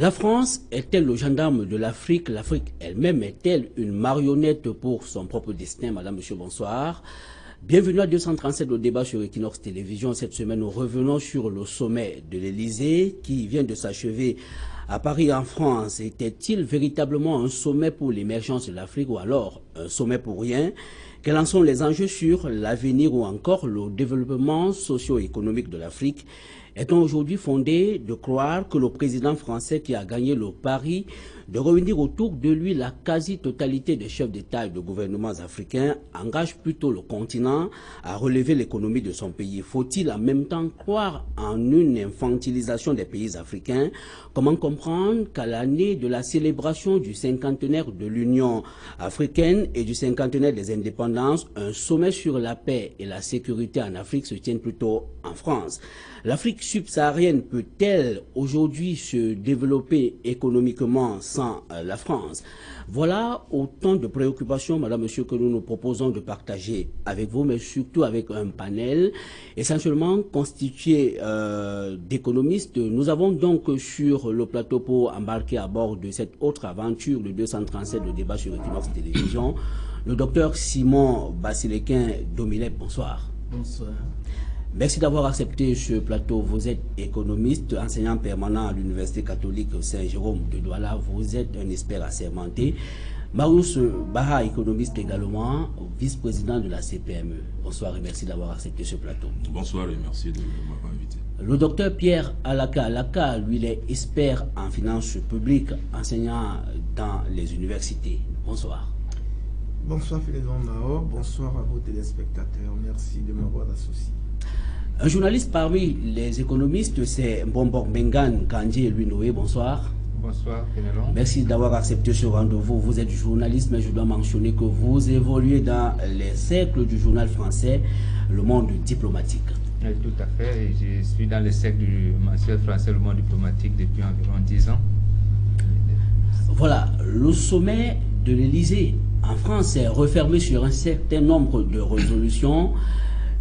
La France est-elle le gendarme de l'Afrique? L'Afrique elle-même est-elle une marionnette pour son propre destin? Madame, monsieur, bonsoir. Bienvenue à 237, le débat sur Equinox Télévision. Cette semaine, nous revenons sur le sommet de l'Élysée qui vient de s'achever à Paris, en France. Était-il véritablement un sommet pour l'émergence de l'Afrique ou alors un sommet pour rien? Quels en sont les enjeux sur l'avenir ou encore le développement socio-économique de l'Afrique? Est-on aujourd'hui fondé de croire que le président français qui a gagné le pari de réunir autour de lui la quasi-totalité des chefs d'État et de gouvernements africains engage plutôt le continent à relever l'économie de son pays? Faut-il en même temps croire en une infantilisation des pays africains? Comment comprendre qu'à l'année de la célébration du cinquantenaire de l'Union africaine et du cinquantenaire des indépendances, un sommet sur la paix et la sécurité en Afrique se tienne plutôt en France? L'Afrique subsaharienne peut-elle aujourd'hui se développer économiquement sans la France? Voilà autant de préoccupations, madame, monsieur, que nous nous proposons de partager avec vous, mais surtout avec un panel essentiellement constitué d'économistes. Nous avons donc sur le plateau pour embarquer à bord de cette autre aventure de 237, le débat sur Equinox Télévision, le docteur Simon Basilequin Domilep. Bonsoir. Bonsoir. Merci d'avoir accepté ce plateau. Vous êtes économiste, enseignant permanent à l'Université catholique Saint-Jérôme de Douala. Vous êtes un expert assermenté. Marius Baha, économiste également, vice-président de la CPME. Bonsoir et merci d'avoir accepté ce plateau. Bonsoir et merci de m'avoir invité. Le docteur Pierre Alaka, lui, il est expert en finances publiques, enseignant dans les universités. Bonsoir. Bonsoir Philémon Mao, bonsoir à vos téléspectateurs. Merci de m'avoir associé. Un journaliste parmi les économistes, c'est Mbombok Bengan Kandji Louis Noé. Bonsoir. Bonsoir, Pénélon. Merci d'avoir accepté ce rendez-vous. Vous êtes journaliste, mais je dois mentionner que vous évoluez dans les cercles du journal français, Le Monde diplomatique. Oui, tout à fait. Et je suis dans les cercles du mensuel français, Le Monde diplomatique, depuis environ 10 ans. Voilà, le sommet de l'Élysée en France est refermé sur un certain nombre de résolutions.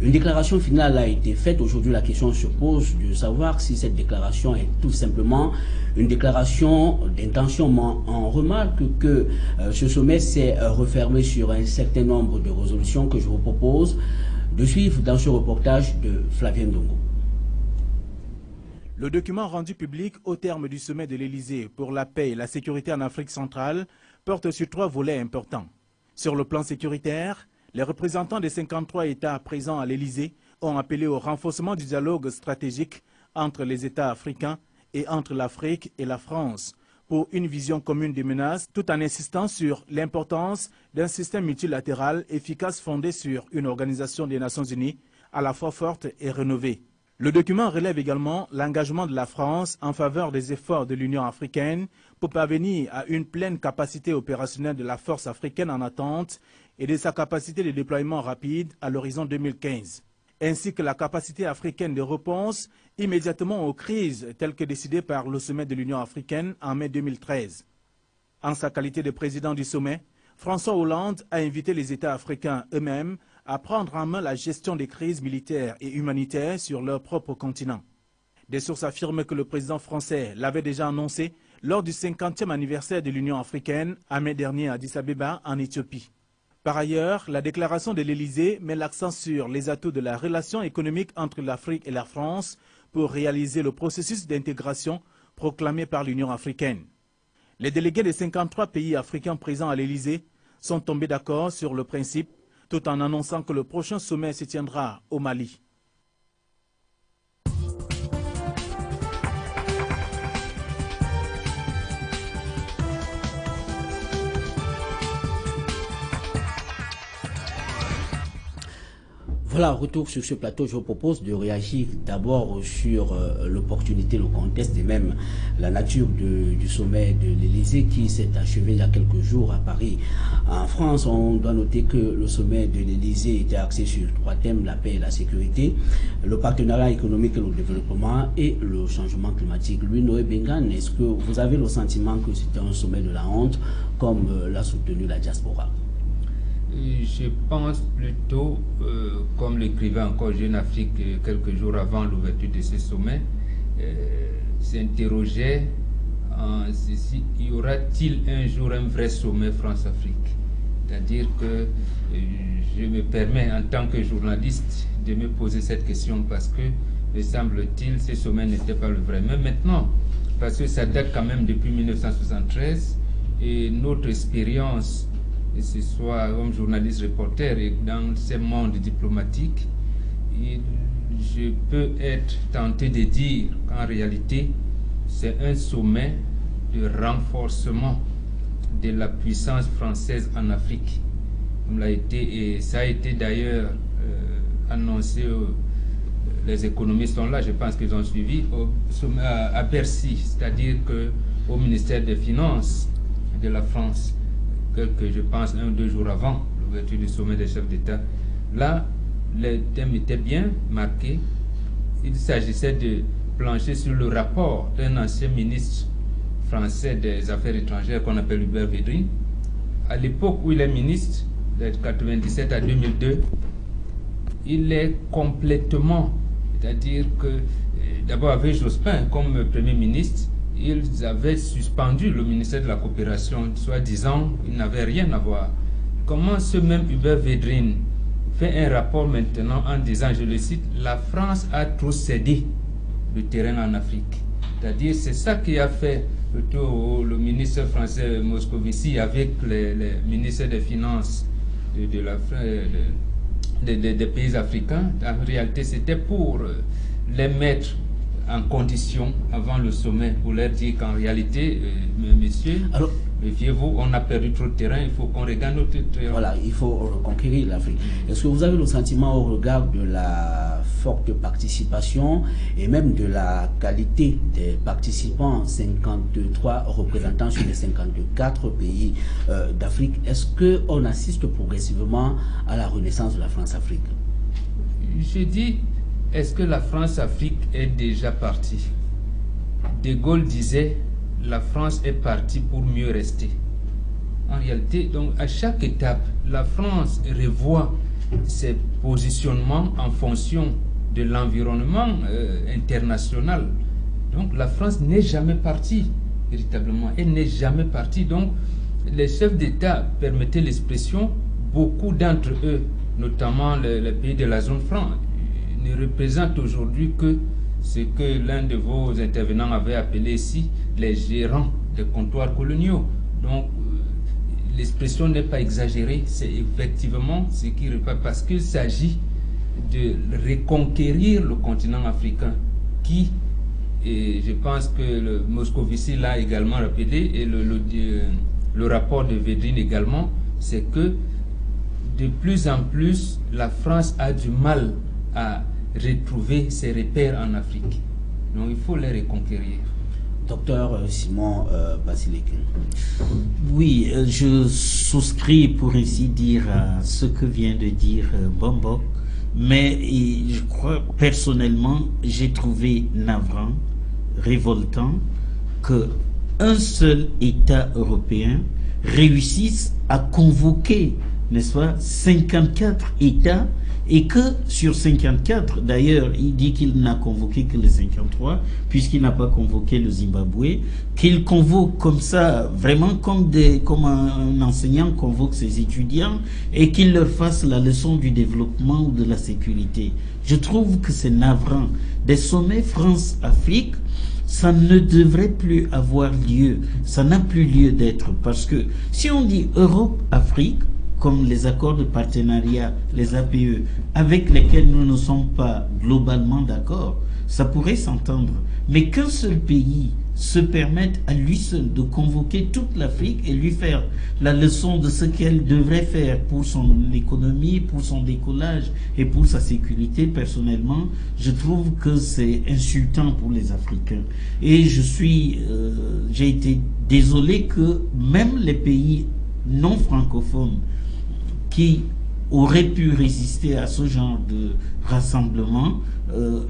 Une déclaration finale a été faite. Aujourd'hui, la question se pose de savoir si cette déclaration est tout simplement une déclaration d'intention. On remarque que ce sommet s'est refermé sur un certain nombre de résolutions que je vous propose de suivre dans ce reportage de Flavien Dongo. Le document rendu public au terme du sommet de l'Élysée pour la paix et la sécurité en Afrique centrale porte sur 3 volets importants. Sur le plan sécuritaire, les représentants des 53 États présents à l'Élysée ont appelé au renforcement du dialogue stratégique entre les États africains et entre l'Afrique et la France pour une vision commune des menaces, tout en insistant sur l'importance d'un système multilatéral efficace fondé sur une organisation des Nations Unies à la fois forte et rénovée. Le document relève également l'engagement de la France en faveur des efforts de l'Union africaine pour parvenir à une pleine capacité opérationnelle de la force africaine en attente et de sa capacité de déploiement rapide à l'horizon 2015, ainsi que la capacité africaine de réponse immédiatement aux crises telles que décidées par le sommet de l'Union africaine en mai 2013. En sa qualité de président du sommet, François Hollande a invité les États africains eux-mêmes à prendre en main la gestion des crises militaires et humanitaires sur leur propre continent. Des sources affirment que le président français l'avait déjà annoncé lors du 50e anniversaire de l'Union africaine en mai dernier à Addis Abeba en Éthiopie. Par ailleurs, la déclaration de l'Élysée met l'accent sur les atouts de la relation économique entre l'Afrique et la France pour réaliser le processus d'intégration proclamé par l'Union africaine. Les délégués des 53 pays africains présents à l'Élysée sont tombés d'accord sur le principe, tout en annonçant que le prochain sommet se tiendra au Mali. Voilà, retour sur ce plateau, je vous propose de réagir d'abord sur l'opportunité, le contexte et même la nature du sommet de l'Élysée qui s'est achevé il y a quelques jours à Paris. En France, on doit noter que le sommet de l'Élysée était axé sur 3 thèmes, la paix et la sécurité, le partenariat économique et le développement et le changement climatique. Louis Noé Bengan, est-ce que vous avez le sentiment que c'était un sommet de la honte comme l'a soutenu la diaspora? Je pense plutôt, comme l'écrivait encore Jeune Afrique quelques jours avant l'ouverture de ce sommet, s'interrogeait y aura-t-il un jour un vrai sommet France-Afrique? C'est-à-dire que je me permets en tant que journaliste de me poser cette question parce que, me semble-t-il, ce sommet n'était pas le vrai. Mais maintenant, parce que ça date quand même depuis 1973 et notre expérience, que ce soit comme journaliste reporter et dans ce monde diplomatique, je peux être tenté de dire qu'en réalité, c'est un sommet de renforcement de la puissance française en Afrique. Comme l'a été, et ça a été d'ailleurs annoncé, les économistes sont là, je pense qu'ils ont suivi, à Bercy, c'est-à-dire qu'au ministère des Finances de la France, que je pense 1 ou 2 jours avant l'ouverture du sommet des chefs d'État, là, le thème était bien marqué. Il s'agissait de plancher sur le rapport d'un ancien ministre français des Affaires étrangères qu'on appelle Hubert Védrine. À l'époque où il est ministre, de 1997 à 2002, il est complètement, c'est-à-dire que d'abord avec Jospin comme Premier ministre, ils avaient suspendu le ministère de la Coopération, soi-disant il n'avait rien à voir. Comment ce même Hubert Védrine fait un rapport maintenant en disant, je le cite, la France a trop cédé le terrain en Afrique. C'est-à-dire c'est ça qui a fait le ministre français Moscovici avec les ministres des Finances des pays africains. En réalité, c'était pour les mettre en condition avant le sommet, pour leur dire qu'en réalité, messieurs, méfiez-vous, on a perdu trop de terrain, il faut qu'on regagne notre terrain. Voilà, il faut reconquérir l'Afrique. Est-ce que vous avez le sentiment au regard de la forte participation et même de la qualité des participants, 53 représentants sur les 54 pays d'Afrique, est-ce qu'on assiste progressivement à la renaissance de la France-Afrique? Je dis, est-ce que la France-Afrique est déjà partie? De Gaulle disait, la France est partie pour mieux rester. En réalité, donc, à chaque étape, la France revoit ses positionnements en fonction de l'environnement international. Donc la France n'est jamais partie, véritablement. Elle n'est jamais partie. Donc les chefs d'État, permettez l'expression, beaucoup d'entre eux, notamment les pays de la zone franc, ne représentent aujourd'hui que ce que l'un de vos intervenants avait appelé ici les gérants des comptoirs coloniaux. Donc l'expression n'est pas exagérée, c'est effectivement ce qui repart, parce qu'il s'agit de reconquérir le continent africain qui, et je pense que le Moscovici l'a également rappelé, et le rapport de Védrine également, c'est que de plus en plus la France a du mal à retrouver ses repères en Afrique. Donc il faut les reconquérir. Docteur Simon Basilekin. Oui, je souscris pour ainsi dire à ce que vient de dire Bombok, mais je crois personnellement, j'ai trouvé navrant, révoltant que un seul État européen réussisse à convoquer, n'est-ce pas, 54 États, et que sur 54, d'ailleurs, il dit qu'il n'a convoqué que les 53, puisqu'il n'a pas convoqué le Zimbabwe, qu'il convoque comme ça, vraiment comme un enseignant convoque ses étudiants, et qu'il leur fasse la leçon du développement ou de la sécurité. Je trouve que c'est navrant. Des sommets France-Afrique, ça ne devrait plus avoir lieu, ça n'a plus lieu d'être, parce que si on dit Europe-Afrique, comme les accords de partenariat, les APE, avec lesquels nous ne sommes pas globalement d'accord, ça pourrait s'entendre. Mais qu'un seul pays se permette à lui seul de convoquer toute l'Afrique et lui faire la leçon de ce qu'elle devrait faire pour son économie, pour son décollage et pour sa sécurité, personnellement, je trouve que c'est insultant pour les Africains. Et j'ai été désolé que même les pays non francophones qui auraient pu résister à ce genre de rassemblement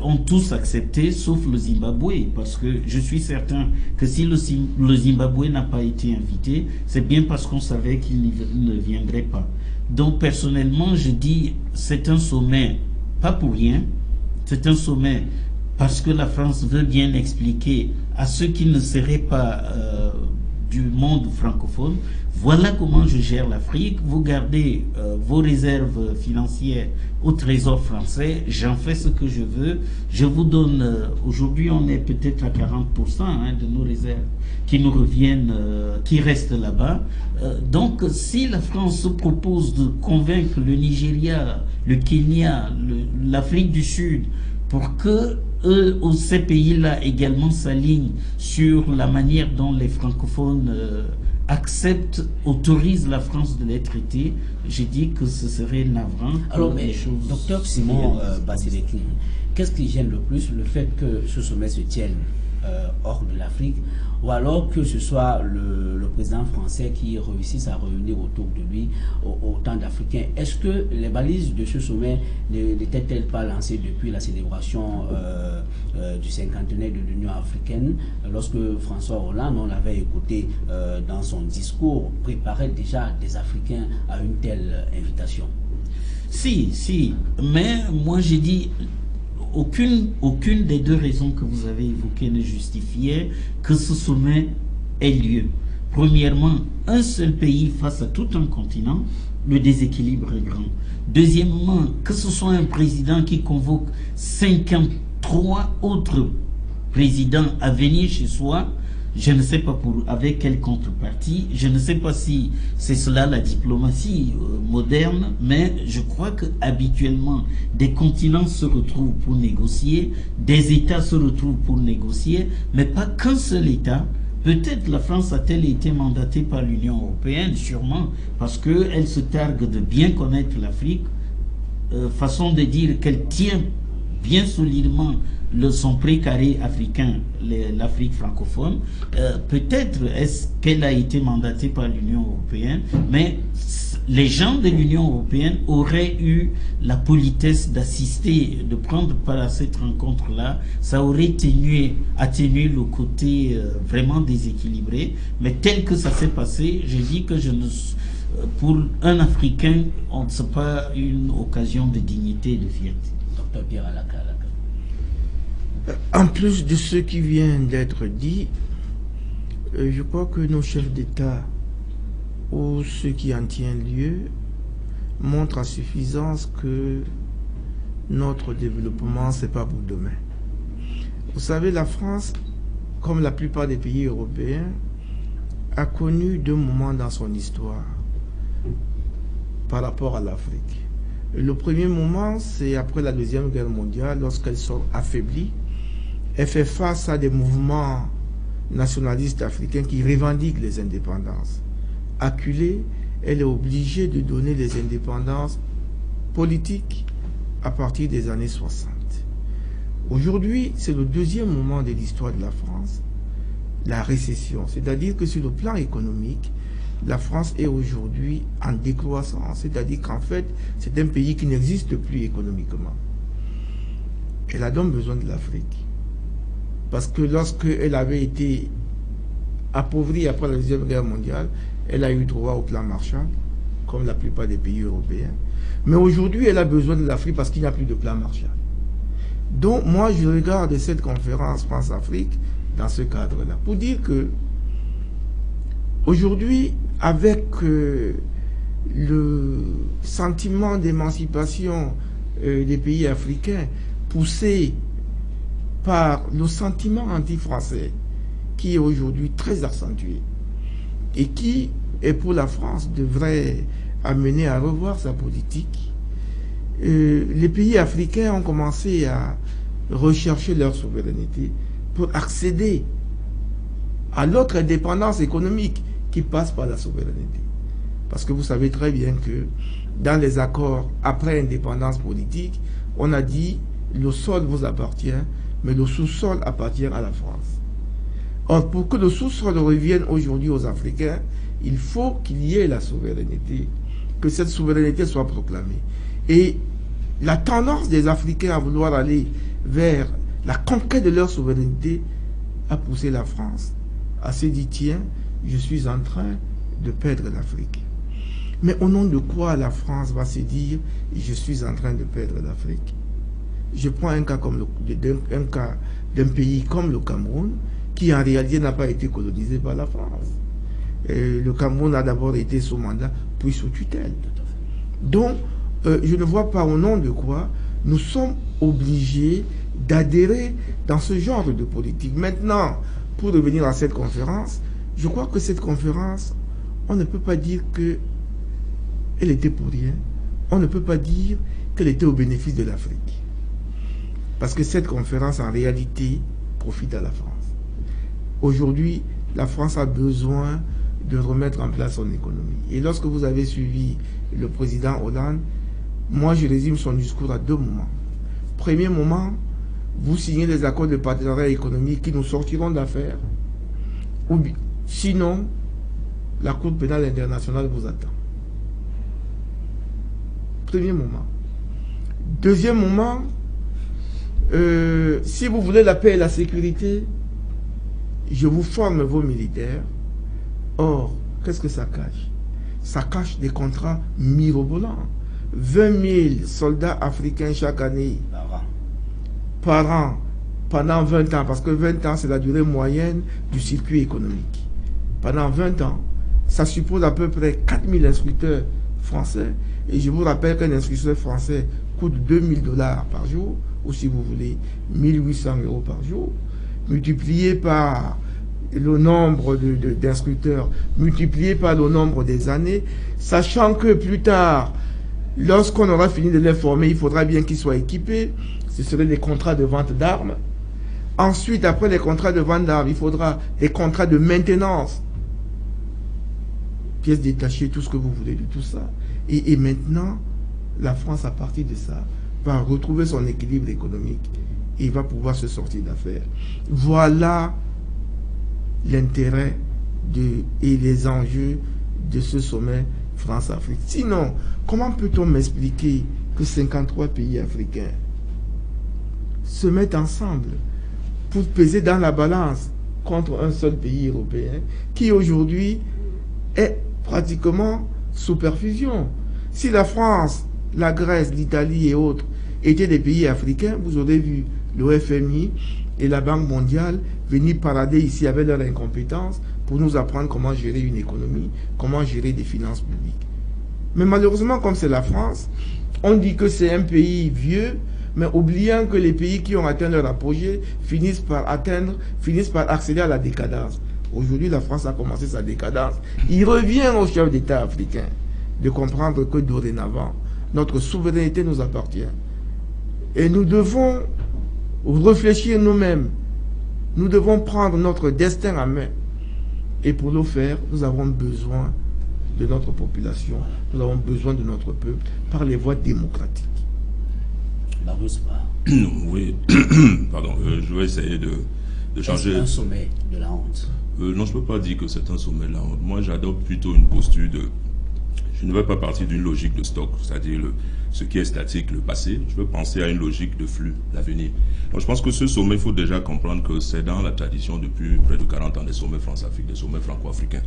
ont tous accepté, sauf le Zimbabwe, parce que je suis certain que si le Zimbabwe n'a pas été invité, c'est bien parce qu'on savait qu'il ne viendrait pas. Donc personnellement, je dis, c'est un sommet, pas pour rien, c'est un sommet parce que la France veut bien expliquer à ceux qui ne seraient pas du monde francophone, voilà comment je gère l'Afrique. Vous gardez vos réserves financières au trésor français, j'en fais ce que je veux. Je vous donne, aujourd'hui on est peut-être à 40% de nos réserves qui nous reviennent, qui restent là-bas. Donc si la France se propose de convaincre le Nigeria, le Kenya, l'Afrique du Sud, pour que eux, ces pays-là également s'alignent sur la manière dont les francophones acceptent, autorisent la France de les traiter, j'ai dit que ce serait navrant. Alors, mais, docteur Simon Basileki, qu'est-ce qui gêne le plus? Le fait que ce sommet se tienne hors de l'Afrique, ou alors que ce soit le président français qui réussisse à réunir autour de lui autant d'Africains? Est-ce que les balises de ce sommet n'étaient-elles pas lancées depuis la célébration du cinquantenaire de l'Union africaine, lorsque François Hollande, on l'avait écouté dans son discours, préparait déjà des Africains à une telle invitation? Si, mais moi j'ai dit... Aucune des deux raisons que vous avez évoquées ne justifiait que ce sommet ait lieu. Premièrement, un seul pays face à tout un continent, le déséquilibre est grand. Deuxièmement, que ce soit un président qui convoque 53 autres présidents à venir chez soi, je ne sais pas avec quelle contrepartie, je ne sais pas si c'est cela la diplomatie moderne, mais je crois que habituellement des continents se retrouvent pour négocier, des États se retrouvent pour négocier, mais pas qu'un seul État. Peut-être la France a-t-elle été mandatée par l'Union européenne, sûrement, parce qu'elle se targue de bien connaître l'Afrique, façon de dire qu'elle tient bien solidement son précaré africain, l'Afrique francophone. Peut-être est-ce qu'elle a été mandatée par l'Union européenne, mais les gens de l'Union européenne auraient eu la politesse d'assister, de prendre part à cette rencontre-là. Ça aurait atténué le côté vraiment déséquilibré. Mais tel que ça s'est passé, je dis que pour un Africain, ce n'est pas une occasion de dignité et de fierté. Docteur Pierre Alaka. En plus de ce qui vient d'être dit, je crois que nos chefs d'État ou ceux qui en tiennent lieu montrent à suffisance que notre développement, ce n'est pas pour demain. Vous savez, la France, comme la plupart des pays européens, a connu deux moments dans son histoire par rapport à l'Afrique. Le premier moment, c'est après la Deuxième Guerre mondiale, lorsqu'elles sont affaiblies. Elle fait face à des mouvements nationalistes africains qui revendiquent les indépendances. Acculée, elle est obligée de donner les indépendances politiques à partir des années 60. Aujourd'hui, c'est le deuxième moment de l'histoire de la France, la récession. C'est-à-dire que sur le plan économique, la France est aujourd'hui en décroissance. C'est-à-dire qu'en fait, c'est un pays qui n'existe plus économiquement. Elle a donc besoin de l'Afrique. Parce que lorsqu'elle avait été appauvrie après la Deuxième Guerre mondiale, elle a eu droit au plan Marshall, comme la plupart des pays européens. Mais aujourd'hui, elle a besoin de l'Afrique parce qu'il n'y a plus de plan Marshall. Donc, moi, je regarde cette conférence France-Afrique dans ce cadre-là, pour dire que aujourd'hui, avec le sentiment d'émancipation des pays africains poussé par le sentiment anti-français qui est aujourd'hui très accentué et qui, pour la France, devrait amener à revoir sa politique. Les pays africains ont commencé à rechercher leur souveraineté pour accéder à l'autre indépendance économique qui passe par la souveraineté. Parce que vous savez très bien que dans les accords après indépendance politique, on a dit le sol vous appartient, mais le sous-sol appartient à la France. Or, pour que le sous-sol revienne aujourd'hui aux Africains, il faut qu'il y ait la souveraineté, que cette souveraineté soit proclamée. Et la tendance des Africains à vouloir aller vers la conquête de leur souveraineté a poussé la France à se dire, tiens, je suis en train de perdre l'Afrique. Mais au nom de quoi la France va se dire, je suis en train de perdre l'Afrique? Je prends un cas d'un pays comme le Cameroun, qui en réalité n'a pas été colonisé par la France. Le Cameroun a d'abord été sous mandat, puis sous tutelle. Donc, je ne vois pas au nom de quoi nous sommes obligés d'adhérer dans ce genre de politique. Maintenant, pour revenir à cette conférence, je crois que cette conférence, on ne peut pas dire qu'elle était pour rien. On ne peut pas dire qu'elle était au bénéfice de l'Afrique. Parce que cette conférence, en réalité, profite à la France. Aujourd'hui, la France a besoin de remettre en place son économie. Et lorsque vous avez suivi le président Hollande, moi je résume son discours à deux moments. Premier moment, vous signez des accords de partenariat économique qui nous sortiront d'affaires. Ou sinon, la Cour pénale internationale vous attend. Premier moment. Deuxième moment, si vous voulez la paix et la sécurité, je vous forme vos militaires. Or, qu'est-ce que ça cache? Ça cache des contrats mirobolants. 20 000 soldats africains chaque année, par an, pendant 20 ans, parce que 20 ans, c'est la durée moyenne du circuit économique. Pendant 20 ans, ça suppose à peu près 4 000 instructeurs français. Et je vous rappelle qu'un instructeur français coûte 2 000 $ par jour, ou si vous voulez, 1 800 € par jour, multiplié par le nombre d'instructeurs, multiplié par le nombre des années, sachant que plus tard, lorsqu'on aura fini de les former, il faudra bien qu'ils soient équipés. Ce seraient des contrats de vente d'armes. Ensuite, après les contrats de vente d'armes, il faudra des contrats de maintenance. Pièces détachées, tout ce que vous voulez de tout ça. Et maintenant, la France, à partir de ça, va retrouver son équilibre économique et va pouvoir se sortir d'affaires. Voilà l'intérêt et les enjeux de ce sommet France-Afrique. Sinon, comment peut-on m'expliquer que 53 pays africains se mettent ensemble pour peser dans la balance contre un seul pays européen qui aujourd'hui est pratiquement sous perfusion? Si la France, la Grèce, l'Italie et autres étaient des pays africains, vous aurez vu le FMI et la Banque mondiale venir parader ici avec leur incompétence pour nous apprendre comment gérer une économie, comment gérer des finances publiques. Mais malheureusement, comme c'est la France, on dit que c'est un pays vieux, mais oubliant que les pays qui ont atteint leur apogée finissent par accélérer à la décadence. Aujourd'hui, la France a commencé sa décadence. Il revient aux chefs d'État africains de comprendre que dorénavant, notre souveraineté nous appartient. Et nous devons réfléchir nous-mêmes. Nous devons prendre notre destin en main. Et pour le faire, nous avons besoin de notre population, nous avons besoin de notre peuple par les voies démocratiques. Oui, pardon, je vais essayer de changer. C'est un sommet de la honte. Non, je ne peux pas dire que c'est un sommet de la honte. Moi, j'adopte plutôt une posture de... Je ne veux pas partir d'une logique de stock, c'est-à-dire ce qui est statique, le passé. Je veux penser à une logique de flux, l'avenir. Donc, je pense que ce sommet, il faut déjà comprendre que c'est dans la tradition depuis près de 40 ans des sommets France-Afrique, des sommets franco-africains.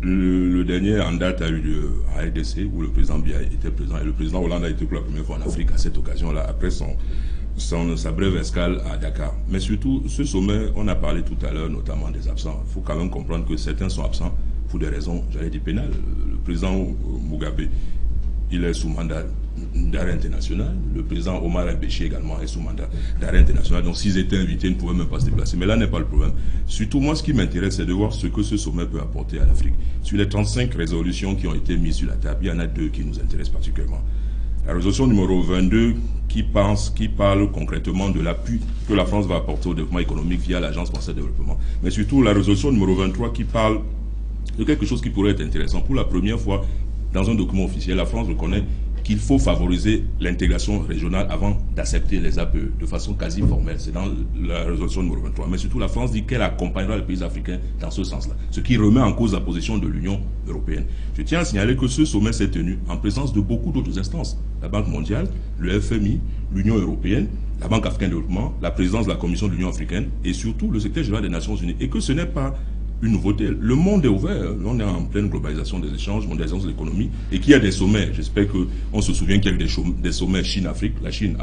Le dernier en date a eu lieu à RDC, où le président Biya était présent, et le président Hollande a été pour la première fois en Afrique à cette occasion-là, après sa brève escale à Dakar. Mais surtout, ce sommet, on a parlé tout à l'heure notamment des absents. Il faut quand même comprendre que certains sont absents pour des raisons, j'allais dire, pénales. Le président Mugabe, il est sous mandat d'arrêt international. Le président Omar El-Béchi également est sous mandat d'arrêt international. Donc s'ils étaient invités, ils ne pouvaient même pas se déplacer. Mais là n'est pas le problème. Surtout, moi, ce qui m'intéresse, c'est de voir ce que ce sommet peut apporter à l'Afrique. Sur les 35 résolutions qui ont été mises sur la table, il y en a deux qui nous intéressent particulièrement. La résolution numéro 22 qui parle concrètement de l'appui que la France va apporter au développement économique via l'Agence française de développement. Mais surtout la résolution numéro 23 qui parle de quelque chose qui pourrait être intéressant. Pour la première fois, dans un document officiel, la France reconnaît qu'il faut favoriser l'intégration régionale avant d'accepter les APE de façon quasi formelle. C'est dans la résolution numéro 23. Mais surtout, la France dit qu'elle accompagnera les pays africains dans ce sens-là, ce qui remet en cause la position de l'Union européenne. Je tiens à signaler que ce sommet s'est tenu en présence de beaucoup d'autres instances. La Banque mondiale, le FMI, l'Union européenne, la Banque africaine de développement, la présidence de la Commission de l'Union africaine et surtout le secrétaire général des Nations unies. Et que ce n'est pas une nouveauté. Le monde est ouvert. On est en pleine globalisation des échanges, mondialisation de l'économie, et qu'il y a des sommets. J'espère qu'on se souvient qu'il y a eu des sommets Chine-Afrique. La Chine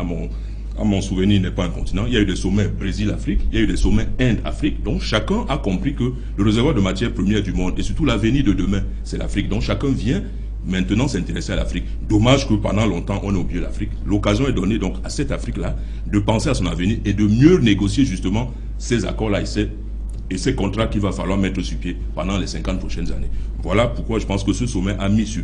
à mon souvenir, n'est pas un continent. Il y a eu des sommets Brésil-Afrique, il y a eu des sommets Inde-Afrique. Donc chacun a compris que le réservoir de matières premières du monde et surtout l'avenir de demain, c'est l'Afrique. Donc chacun vient maintenant s'intéresser à l'Afrique. Dommage que pendant longtemps, on ait oublié l'Afrique. L'occasion est donnée donc à cette Afrique-là de penser à son avenir et de mieux négocier justement ces accords-là et ces contrats qu'il va falloir mettre sur pied pendant les 50 prochaines années. Voilà pourquoi je pense que ce sommet a mis sur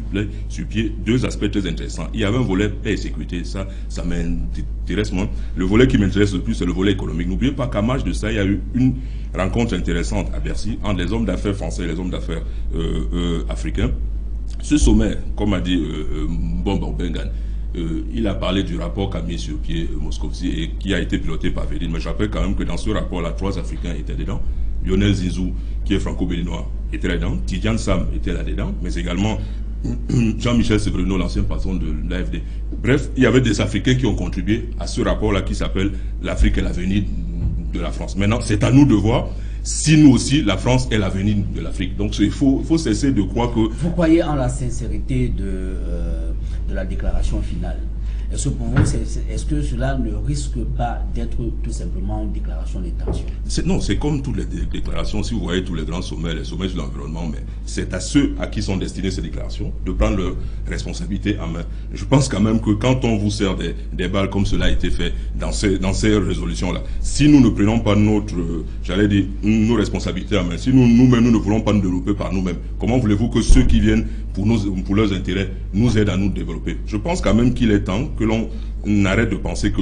pied deux aspects très intéressants. Il y avait un volet paix et sécurité, ça m'intéresse moins. Le volet qui m'intéresse le plus, c'est le volet économique. N'oubliez pas qu'à marge de ça, il y a eu une rencontre intéressante à Bercy entre les hommes d'affaires français et les hommes d'affaires africains. Ce sommet, comme a dit Bombo Bengan, il a parlé du rapport qu'a mis sur pied Moscovici et qui a été piloté par Védine. Mais je rappelle quand même que dans ce rapport-là, 3 Africains étaient dedans. Lionel Zizou, qui est franco-béninois, était là-dedans. Tidiane Sam était là-dedans. Mais également Jean-Michel Severino, l'ancien patron de l'AFD. Bref, il y avait des Africains qui ont contribué à ce rapport-là qui s'appelle « L'Afrique est l'avenir de la France ». Maintenant, c'est à nous de voir si nous aussi, la France est l'avenir de l'Afrique. Donc il faut cesser de croire que... Vous croyez en la sincérité de la déclaration finale? Est-ce que pour vous, est-ce que cela ne risque pas d'être tout simplement une déclaration d'intention? Non, c'est comme toutes les déclarations. Si vous voyez tous les grands sommets, les sommets sur l'environnement, mais c'est à ceux à qui sont destinées ces déclarations de prendre leurs responsabilités en main. Je pense quand même que quand on vous sert des balles comme cela a été fait dans ces résolutions-là, si nous ne prenons pas nos responsabilités en main, si nous-mêmes nous ne voulons pas nous développer par nous-mêmes, comment voulez-vous que ceux qui viennent pour leurs intérêts nous aident à nous développer? Je pense quand même qu'il est temps que l'on arrête de penser que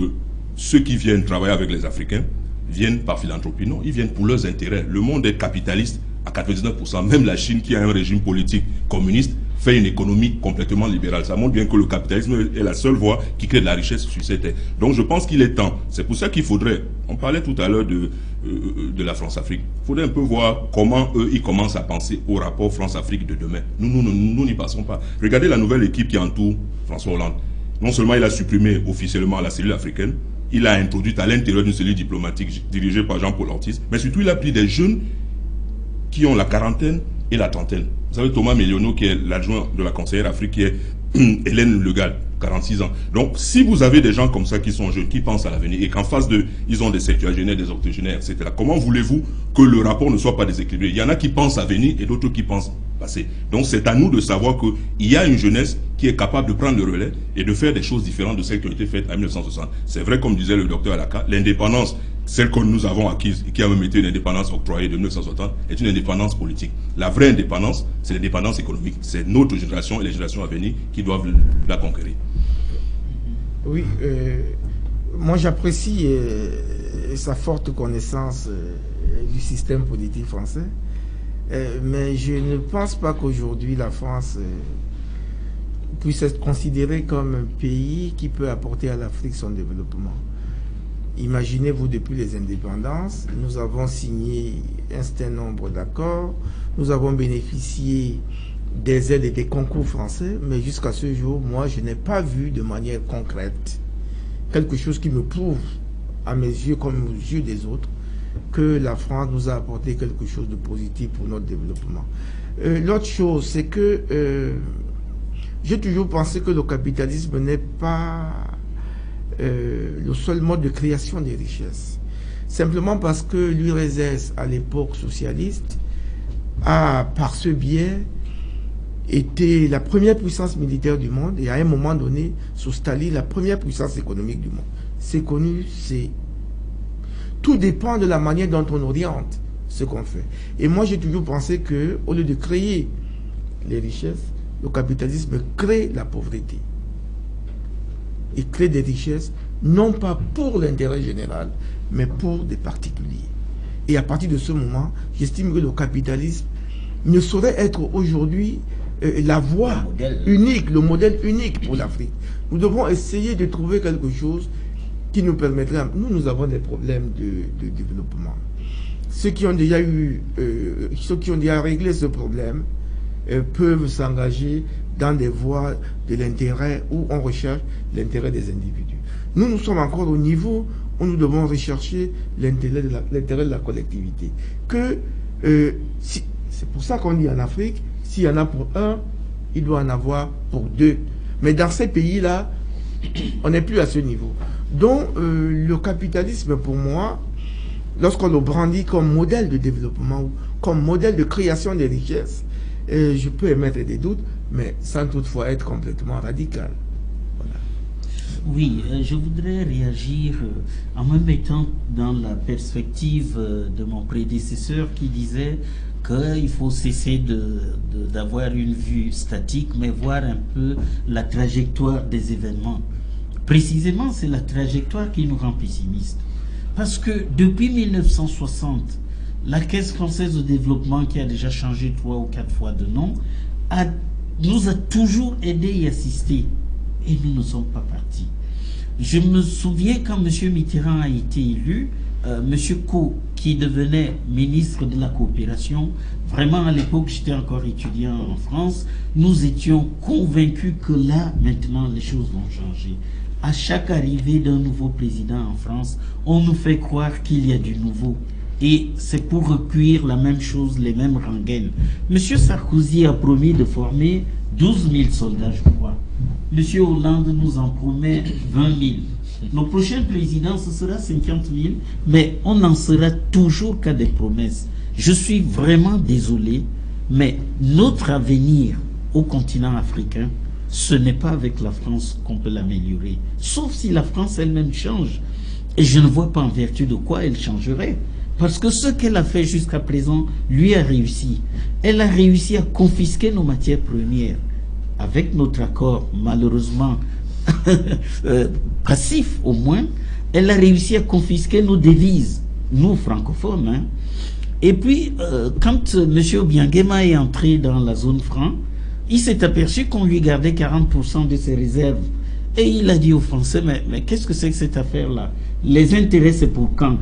ceux qui viennent travailler avec les Africains viennent par philanthropie. Non, ils viennent pour leurs intérêts. Le monde est capitaliste à 99%. Même la Chine, qui a un régime politique communiste, fait une économie complètement libérale. Ça montre bien que le capitalisme est la seule voie qui crée de la richesse sur cette terre. Donc je pense qu'il est temps. C'est pour ça qu'il faudrait, on parlait tout à l'heure de la France-Afrique, il faudrait un peu voir comment eux, ils commencent à penser au rapport France-Afrique de demain. Nous n'y passons pas. Regardez la nouvelle équipe qui entoure François Hollande. Non seulement il a supprimé officiellement la cellule africaine, il l'a introduite à l'intérieur d'une cellule diplomatique dirigée par Jean-Paul Ortiz, mais surtout il a pris des jeunes qui ont la quarantaine et la trentaine. Vous savez, Thomas Meliono, qui est l'adjoint de la conseillère Afrique, qui est Hélène Legal, 46 ans. Donc, si vous avez des gens comme ça qui sont jeunes, qui pensent à l'avenir, et qu'en face d'eux, ils ont des septuagénaires, des octogénaires, etc., comment voulez-vous que le rapport ne soit pas déséquilibré? Il y en a qui pensent à venir et d'autres qui pensent passer. Donc, c'est à nous de savoir qu'il y a une jeunesse qui est capable de prendre le relais et de faire des choses différentes de celles qui ont été faites en 1960. C'est vrai, comme disait le docteur Alaka, l'indépendance, celle que nous avons acquise, qui a même été une indépendance octroyée de 1960, est une indépendance politique. La vraie indépendance, c'est l'indépendance économique. C'est notre génération et les générations à venir qui doivent la conquérir. Oui, moi j'apprécie sa forte connaissance du système politique français, mais je ne pense pas qu'aujourd'hui la France puisse être considérée comme un pays qui peut apporter à l'Afrique son développement. Imaginez-vous, depuis les indépendances, nous avons signé un certain nombre d'accords, nous avons bénéficié des aides et des concours français, mais jusqu'à ce jour, moi, je n'ai pas vu de manière concrète quelque chose qui me prouve, à mes yeux comme aux yeux des autres, que la France nous a apporté quelque chose de positif pour notre développement. L'autre chose, c'est que j'ai toujours pensé que le capitalisme n'est pas le seul mode de création des richesses. Simplement parce que l'URSS, à l'époque socialiste, a, par ce biais, été la première puissance militaire du monde et à un moment donné, sous Staline, la première puissance économique du monde. C'est connu, c'est... Tout dépend de la manière dont on oriente ce qu'on fait. Et moi, j'ai toujours pensé que, au lieu de créer les richesses, le capitalisme crée la pauvreté. Il crée des richesses, non pas pour l'intérêt général, mais pour des particuliers. Et à partir de ce moment, j'estime que le capitalisme ne saurait être aujourd'hui la voie unique, le modèle unique pour l'Afrique. Nous devons essayer de trouver quelque chose qui nous permettrait... Nous avons des problèmes de développement. Ceux qui ont déjà réglé ce problème peuvent s'engager dans des voies de l'intérêt où on recherche l'intérêt des individus. Nous sommes encore au niveau où nous devons rechercher l'intérêt de la collectivité. C'est pour ça qu'on dit en Afrique, s'il y en a pour un, il doit en avoir pour deux. Mais dans ces pays-là, on n'est plus à ce niveau. Donc, le capitalisme, pour moi, lorsqu'on le brandit comme modèle de développement ou comme modèle de création des richesses, je peux émettre des doutes, mais sans toutefois être complètement radical. Voilà. Oui, je voudrais réagir en me mettant dans la perspective de mon prédécesseur qui disait qu'il faut cesser d'avoir une vue statique, mais voir un peu la trajectoire des événements. Précisément, c'est la trajectoire qui nous rend pessimistes. Parce que depuis 1960, la Caisse française de développement, qui a déjà changé 3 ou 4 fois de nom, nous a toujours aidés et assistés. Et nous ne sommes pas partis. Je me souviens quand M. Mitterrand a été élu, M. Koh, qui devenait ministre de la coopération, vraiment à l'époque j'étais encore étudiant en France, nous étions convaincus que là, maintenant, les choses vont changer. À chaque arrivée d'un nouveau président en France, on nous fait croire qu'il y a du nouveau. Et c'est pour recueillir la même chose, les mêmes rengaines. M. Sarkozy a promis de former 12 000 soldats, je crois. M. Hollande nous en promet 20 000. Nos prochains présidents, ce sera 50 000, mais on n'en sera toujours qu'à des promesses. Je suis vraiment désolé, mais notre avenir au continent africain, ce n'est pas avec la France qu'on peut l'améliorer. Sauf si la France elle-même change. Et je ne vois pas en vertu de quoi elle changerait. Parce que ce qu'elle a fait jusqu'à présent, lui a réussi. Elle a réussi à confisquer nos matières premières. Avec notre accord, malheureusement, passif au moins, elle a réussi à confisquer nos devises, nous francophones. Hein. Et puis, quand M. Obiangema est entré dans la zone franc, il s'est aperçu qu'on lui gardait 40% de ses réserves. Et il a dit aux Français, mais qu'est-ce que c'est que cette affaire-là? Les intérêts, c'est pour quand?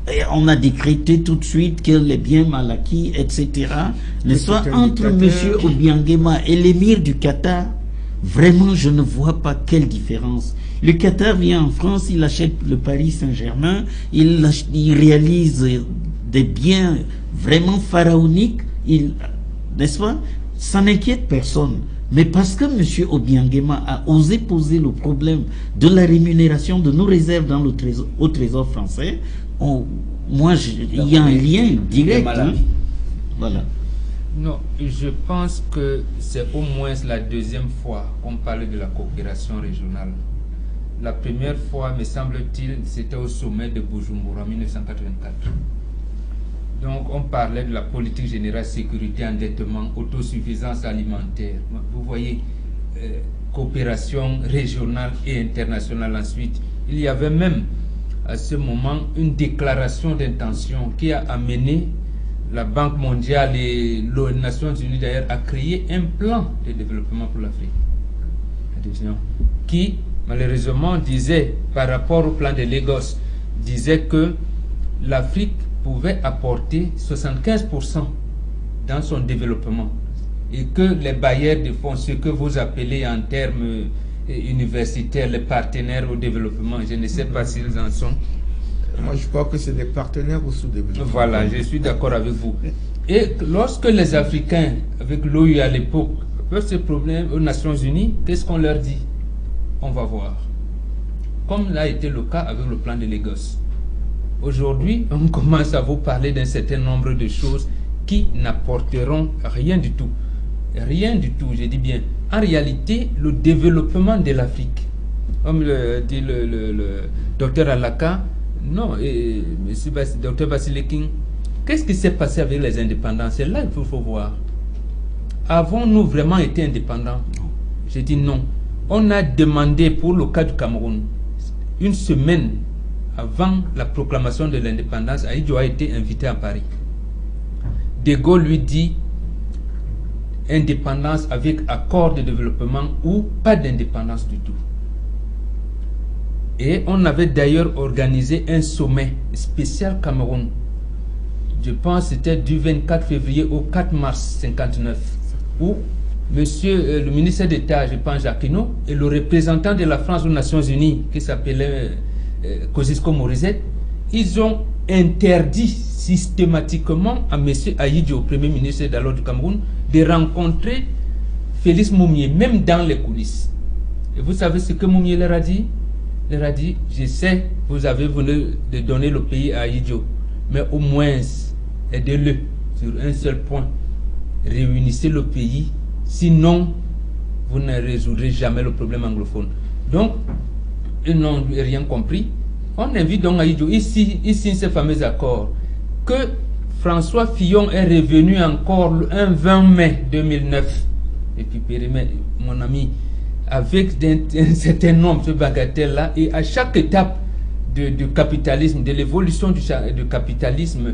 Et on a décrété tout de suite que les biens mal acquis, etc. N'est-ce pas, entre M. Obiangema et l'émir du Qatar, vraiment, je ne vois pas quelle différence. Le Qatar vient en France, il achète le Paris Saint-Germain, il réalise des biens vraiment pharaoniques, n'est-ce pas? Ça n'inquiète personne. Mais parce que M. Obiangema a osé poser le problème de la rémunération de nos réserves dans au Trésor français, il y a un lien direct. Hein? Voilà. Non, je pense que c'est au moins la deuxième fois qu'on parle de la coopération régionale. La première fois, me semble-t-il, c'était au sommet de Bujumbura en 1984. Donc, on parlait de la politique générale, sécurité, endettement, autosuffisance alimentaire. Vous voyez, coopération régionale et internationale ensuite. Il y avait même, à ce moment, une déclaration d'intention qui a amené la Banque mondiale et les Nations unies d'ailleurs à créer un plan de développement pour l'Afrique. Qui, malheureusement, disait, par rapport au plan de Lagos, disait que l'Afrique pouvait apporter 75% dans son développement et que les bailleurs de fonds, ce que vous appelez en termes universitaires les partenaires au développement, je ne sais pas s'ils en sont. Moi, je crois que c'est des partenaires au sous-développement. Voilà, je suis d'accord avec vous. Et lorsque les Africains, avec l'OU à l'époque, posent ce problème aux Nations Unies, qu'est-ce qu'on leur dit? On va voir. Comme l'a été le cas avec le plan de Lagos. Aujourd'hui, on commence à vous parler d'un certain nombre de choses qui n'apporteront rien du tout. Rien du tout, je dis bien. En réalité, le développement de l'Afrique, comme le dit le docteur Alaka, non, et M. Dr Basilekin, qu'est-ce qui s'est passé avec les indépendants? C'est là qu'il faut voir. Avons-nous vraiment été indépendants? Je dis non. On a demandé pour le cas du Cameroun, une semaine avant la proclamation de l'indépendance, Ahidjo a été invité à Paris. De Gaulle lui dit indépendance avec accord de développement ou pas d'indépendance du tout. Et on avait d'ailleurs organisé un sommet spécial Cameroun. Je pense que c'était du 24 février au 4 mars 59, où le ministre d'État, je pense Jacquinot, et le représentant de la France aux Nations Unies, qui s'appelait Kosciusko Morizet, ils ont interdit systématiquement à M. Ahidjo, Premier ministre d'alors du Cameroun, de rencontrer Félix Moumié, même dans les coulisses. Et vous savez ce que Moumié leur a dit? Il leur a dit, je sais, vous avez voulu de donner le pays à Idjo, mais au moins, aidez-le sur un seul point. Réunissez le pays, sinon, vous ne résoudrez jamais le problème anglophone. Donc, ils n'ont rien compris. On invite donc à Idjo, ici, ces fameux accords, que François Fillon est revenu encore le 20 mai 2009. Et puis, mon ami, avec un certain nombre de bagatelles-là, et à chaque étape du capitalisme, de l'évolution du capitalisme,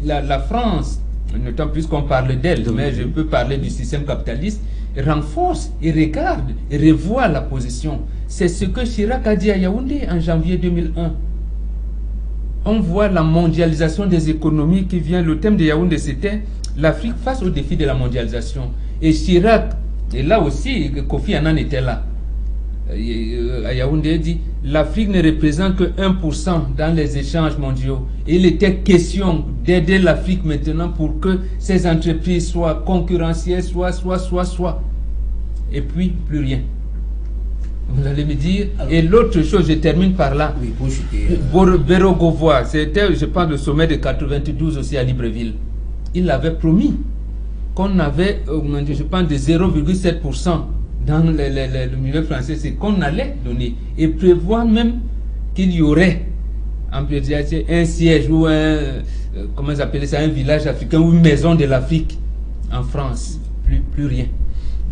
la France, notamment puisqu'on parle d'elle, mais je peux parler du système capitaliste, renforce et regarde et revoit la position. C'est ce que Chirac a dit à Yaoundé en janvier 2001. On voit la mondialisation des économies qui vient, le thème de Yaoundé c'était l'Afrique face au défi de la mondialisation. Et Chirac, et là aussi, Kofi Annan était là. À Yaoundé dit, l'Afrique ne représente que 1% dans les échanges mondiaux. Et il était question d'aider l'Afrique maintenant pour que ces entreprises soient concurrentielles, soit. Et puis, plus rien. Vous allez me dire. Alors, et l'autre chose, je termine par là. Oui, Bérogovois, c'était, je pense, le sommet de 92 aussi à Libreville. Il avait promis qu'on avait augmenté, je pense, de 0,7% dans le milieu français, c'est qu'on allait donner. Et prévoir même qu'il y aurait un siège ou comment s'appelait ça, un village africain ou une maison de l'Afrique en France. Plus rien.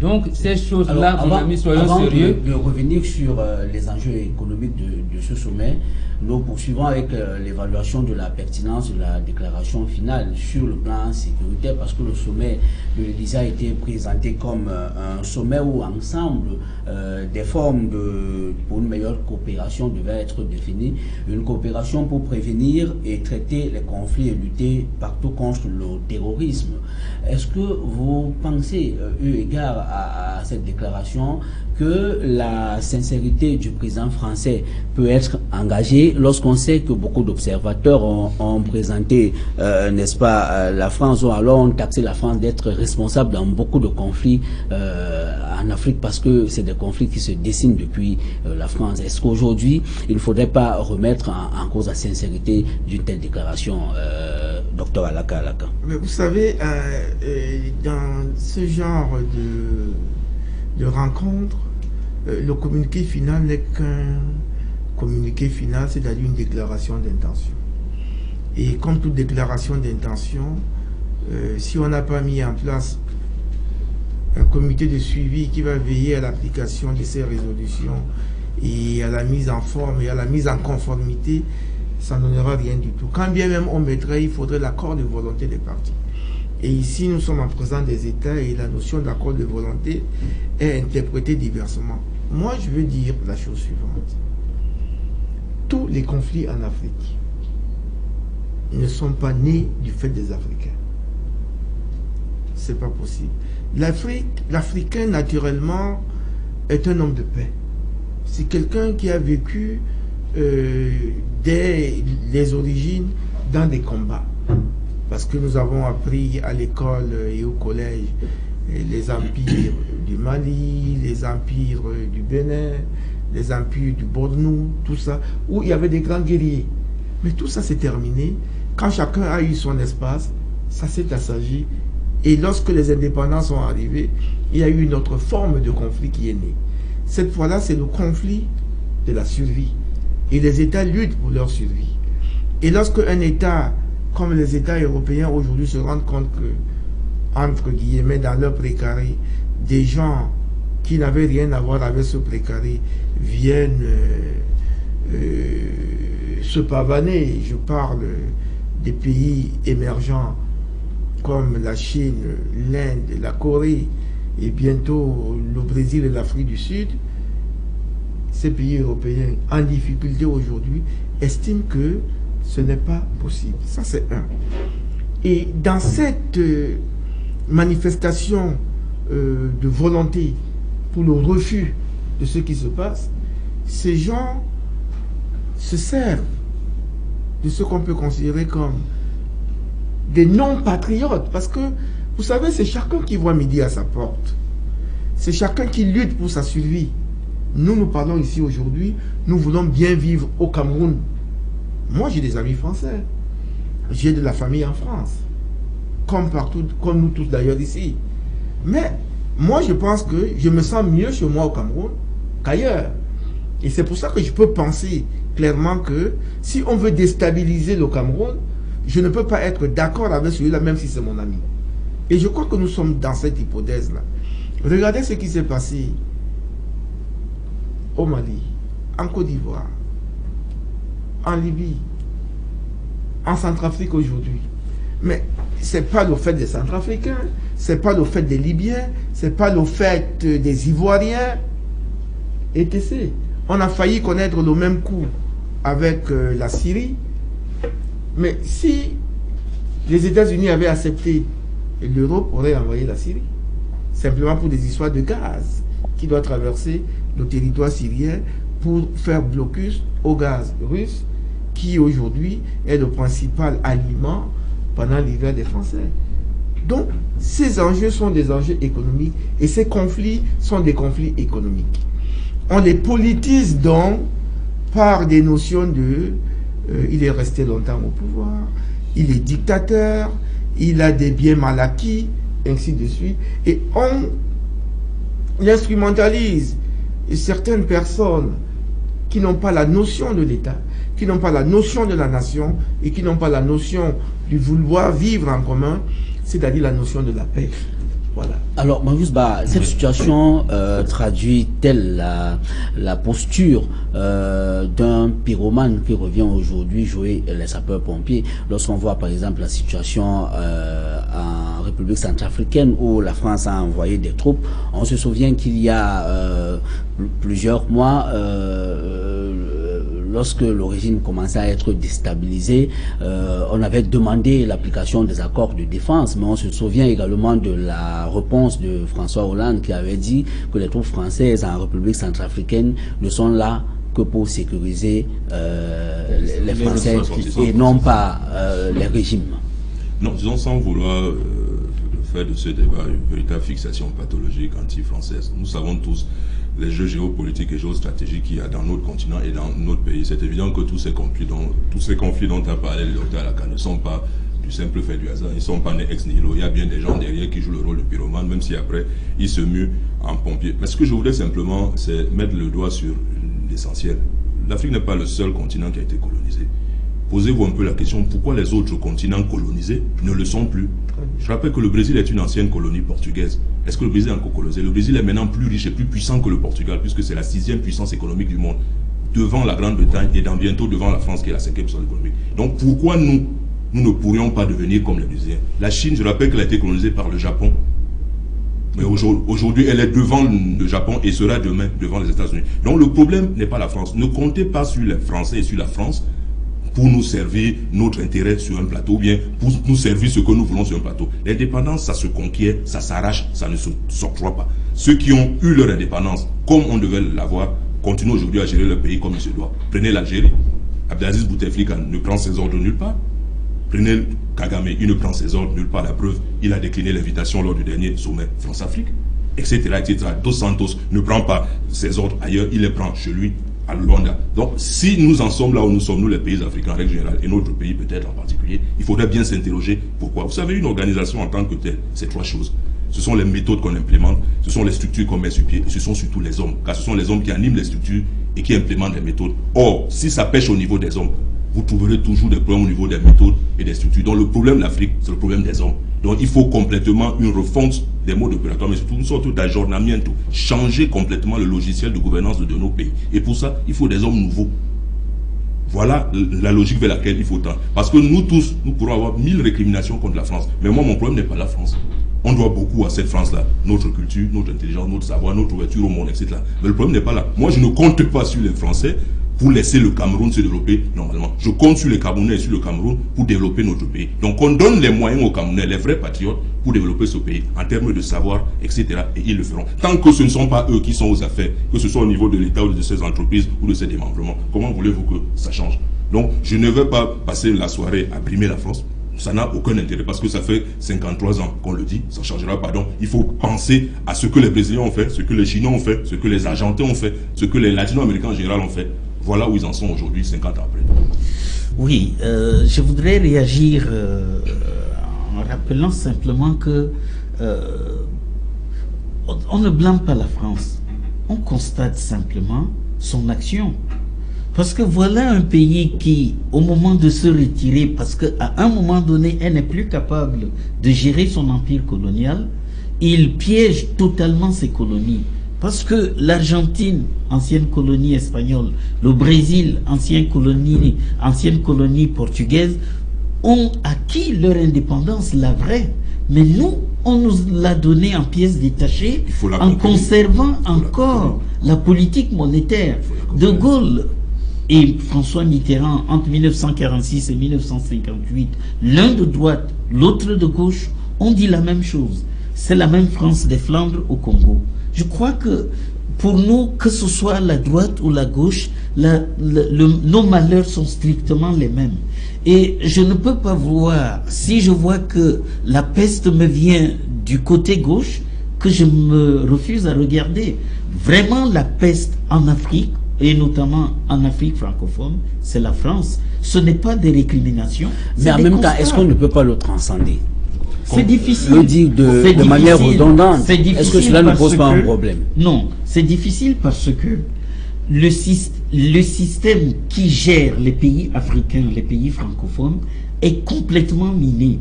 Donc ces choses-là, mon ami, soyons sérieux. De revenir sur les enjeux économiques de ce sommet, nous poursuivons avec l'évaluation de la pertinence de la déclaration finale sur le plan sécuritaire, parce que le sommet de l'Élysée a été présenté comme un sommet où ensemble des formes pour une meilleure coopération devaient être définies. Une coopération pour prévenir et traiter les conflits et lutter partout contre le terrorisme. Est-ce que vous pensez, eu égard à cette déclaration, que la sincérité du président français peut être engagée lorsqu'on sait que beaucoup d'observateurs ont présenté, n'est-ce pas, la France, ou alors ont taxé la France d'être responsable dans beaucoup de conflits en Afrique, parce que c'est des conflits qui se dessinent depuis la France. Est-ce qu'aujourd'hui, il ne faudrait pas remettre en cause la sincérité d'une telle déclaration, docteur Alaka? Mais vous savez, dans ce genre de rencontre, le communiqué final n'est qu'un communiqué final, c'est-à-dire une déclaration d'intention. Et comme toute déclaration d'intention, si on n'a pas mis en place un comité de suivi qui va veiller à l'application de ces résolutions et à la mise en forme et à la mise en conformité, ça ne donnera rien du tout. Quand bien même on mettrait, il faudrait l'accord de volonté des parties. Et ici, nous sommes en présence des États et la notion d'accord de volonté est interprétée diversement. Moi, je veux dire la chose suivante. Tous les conflits en Afrique ne sont pas nés du fait des Africains. C'est pas possible. L'Africain, naturellement, est un homme de paix. C'est quelqu'un qui a vécu dès les origines dans des combats. Parce que nous avons appris à l'école et au collège les empires du Mali, les empires du Bénin, les empires du Bornou, tout ça, où il y avait des grands guerriers. Mais tout ça s'est terminé. Quand chacun a eu son espace, ça s'est assagi. Et lorsque les indépendances sont arrivées, il y a eu une autre forme de conflit qui est née. Cette fois-là, c'est le conflit de la survie. Et les États luttent pour leur survie. Et lorsque un État, comme les États européens aujourd'hui, se rendent compte que, entre guillemets, dans leur précaré, des gens qui n'avaient rien à voir avec ce précaré viennent se pavaner. Je parle des pays émergents comme la Chine, l'Inde, la Corée et bientôt le Brésil et l'Afrique du Sud. Ces pays européens en difficulté aujourd'hui estiment que ce n'est pas possible. Ça, c'est un. Et dans cette manifestation de volonté pour le refus de ce qui se passe, ces gens se servent de ce qu'on peut considérer comme des non-patriotes. Parce que, vous savez, c'est chacun qui voit midi à sa porte. C'est chacun qui lutte pour sa survie. nous parlons ici aujourd'hui, nous voulons bien vivre au Cameroun. Moi, j'ai des amis français. J'ai de la famille en France. Comme partout, comme nous tous d'ailleurs ici. Mais moi, je pense que je me sens mieux chez moi au Cameroun qu'ailleurs. Et c'est pour ça que je peux penser clairement que si on veut déstabiliser le Cameroun, je ne peux pas être d'accord avec celui-là, même si c'est mon ami. Et je crois que nous sommes dans cette hypothèse-là. Regardez ce qui s'est passé au Mali, en Côte d'Ivoire, en Libye, en Centrafrique aujourd'hui. Mais ce n'est pas le fait des Centrafricains, ce n'est pas le fait des Libyens, ce n'est pas le fait des Ivoiriens, etc. On a failli connaître le même coup avec la Syrie. Mais si les États-Unis avaient accepté, l'Europe aurait envoyé la Syrie. Simplement pour des histoires de gaz qui doit traverser le territoire syrien pour faire blocus au gaz russe qui aujourd'hui est le principal aliment pendant l'hiver des Français. Donc, ces enjeux sont des enjeux économiques et ces conflits sont des conflits économiques. On les politise donc par des notions de il est resté longtemps au pouvoir, il est dictateur, il a des biens mal acquis, ainsi de suite. Et on instrumentalise certaines personnes qui n'ont pas la notion de l'État, qui n'ont pas la notion de la nation et qui n'ont pas la notion du vouloir vivre en commun, c'est-à-dire la notion de la paix. Voilà. Alors, Marius Ba, cette situation traduit-elle la posture d'un pyromane qui revient aujourd'hui jouer les sapeurs-pompiers? Lorsqu'on voit par exemple la situation en République centrafricaine où la France a envoyé des troupes, on se souvient qu'il y a plusieurs mois, lorsque le régime commençait à être déstabilisé, on avait demandé l'application des accords de défense, mais on se souvient également de la réponse de François Hollande qui avait dit que les troupes françaises en République centrafricaine ne sont là que pour sécuriser les Français et non pas les régimes. Non, disons sans vouloir faire de ce débat une véritable fixation pathologique anti-française. Nous savons tous les jeux géopolitiques et géostratégiques qu'il y a dans notre continent et dans notre pays. C'est évident que tous ces conflits dont tu as parlé, le docteur Alaka, ne sont pas du simple fait du hasard. Ils ne sont pas nés ex nihilo. Il y a bien des gens derrière qui jouent le rôle de pyromane, même si après, ils se muent en pompiers. Mais ce que je voudrais simplement, c'est mettre le doigt sur l'essentiel. L'Afrique n'est pas le seul continent qui a été colonisé. Posez-vous un peu la question, pourquoi les autres continents colonisés ne le sont plus? Je rappelle que le Brésil est une ancienne colonie portugaise. Est-ce que le Brésil est encore colonisé? Le Brésil est maintenant plus riche et plus puissant que le Portugal, puisque c'est la 6e puissance économique du monde, devant la Grande-Bretagne et dans bientôt devant la France, qui est la 5e puissance économique. Donc pourquoi nous ne pourrions pas devenir comme les Brésiliens? La Chine, je rappelle qu'elle a été colonisée par le Japon. Mais aujourd'hui, elle est devant le Japon et sera demain devant les États-Unis. Donc le problème n'est pas la France. Ne comptez pas sur les Français et sur la France pour nous servir notre intérêt sur un plateau, ou bien pour nous servir ce que nous voulons sur un plateau. L'indépendance, ça se conquiert, ça s'arrache, ça ne s'octroie pas. Ceux qui ont eu leur indépendance, comme on devait l'avoir, continuent aujourd'hui à gérer leur pays comme il se doit. Prenez l'Algérie. Abdelaziz Bouteflika ne prend ses ordres nulle part. Prenez Kagame, il ne prend ses ordres nulle part. La preuve, il a décliné l'invitation lors du dernier sommet France-Afrique, etc., etc. Dos Santos ne prend pas ses ordres ailleurs, il les prend chez lui, à Luanda. Donc, si nous en sommes là où nous sommes, nous les pays africains en règle générale, et notre pays peut-être en particulier, il faudrait bien s'interroger pourquoi. Vous savez, une organisation en tant que telle, c'est trois choses. Ce sont les méthodes qu'on implémente, ce sont les structures qu'on met sur pied, et ce sont surtout les hommes. Car ce sont les hommes qui animent les structures et qui implémentent les méthodes. Or, si ça pêche au niveau des hommes, vous trouverez toujours des problèmes au niveau des méthodes et des structures. Donc le problème de l'Afrique, c'est le problème des hommes. Donc il faut complètement une refonte des modes opératoires, mais surtout une sorte d'ajornamiento. Changer complètement le logiciel de gouvernance de nos pays. Et pour ça, il faut des hommes nouveaux. Voilà la logique vers laquelle il faut tendre. Parce que nous tous, nous pourrons avoir 1000 récriminations contre la France. Mais moi, mon problème n'est pas la France. On doit beaucoup à cette France-là. Notre culture, notre intelligence, notre savoir, notre ouverture au monde, etc. Mais le problème n'est pas là. Moi, je ne compte pas sur les Français pour laisser le Cameroun se développer normalement. Je compte sur les Camerounais et sur le Cameroun pour développer notre pays. Donc on donne les moyens aux Camerounais, les vrais patriotes, pour développer ce pays en termes de savoir, etc. Et ils le feront. Tant que ce ne sont pas eux qui sont aux affaires, que ce soit au niveau de l'État ou de ces entreprises ou de ces démembrements, comment voulez-vous que ça change? Donc je ne veux pas passer la soirée à brimer la France. ça n'a aucun intérêt parce que ça fait 53 ans qu'on le dit, ça ne changera pas. Donc, il faut penser à ce que les Brésiliens ont fait, ce que les Chinois ont fait, ce que les Argentins ont fait, ce que les Latino-Américains en général ont fait. Voilà où ils en sont aujourd'hui, 50 ans après. Oui, je voudrais réagir en rappelant simplement que on ne blâme pas la France. On constate simplement son action. Parce que voilà un pays qui, au moment de se retirer, parce qu'à un moment donné, elle n'est plus capable de gérer son empire colonial, il piège totalement ses colonies. Parce que l'Argentine, ancienne colonie espagnole, le Brésil, ancienne colonie portugaise, ont acquis leur indépendance, la vraie. Mais nous, on nous l'a donné en pièces détachées, en conservant encore la politique monétaire. De Gaulle et François Mitterrand, entre 1946 et 1958, l'un de droite, l'autre de gauche, ont dit la même chose. C'est la même France des Flandres au Congo. Je crois que pour nous, que ce soit la droite ou la gauche, nos malheurs sont strictement les mêmes. Et je ne peux pas voir, si je vois que la peste me vient du côté gauche, que je me refuse à regarder. Vraiment, la peste en Afrique, et notamment en Afrique francophone, c'est la France. Ce n'est pas des récriminations. Mais en même temps, est-ce qu'on ne peut pas le transcender? C'est difficile. Le dire de manière redondante. Est-ce que cela ne pose pas un problème? Non, c'est difficile parce que le système qui gère les pays africains, les pays francophones, est complètement miné.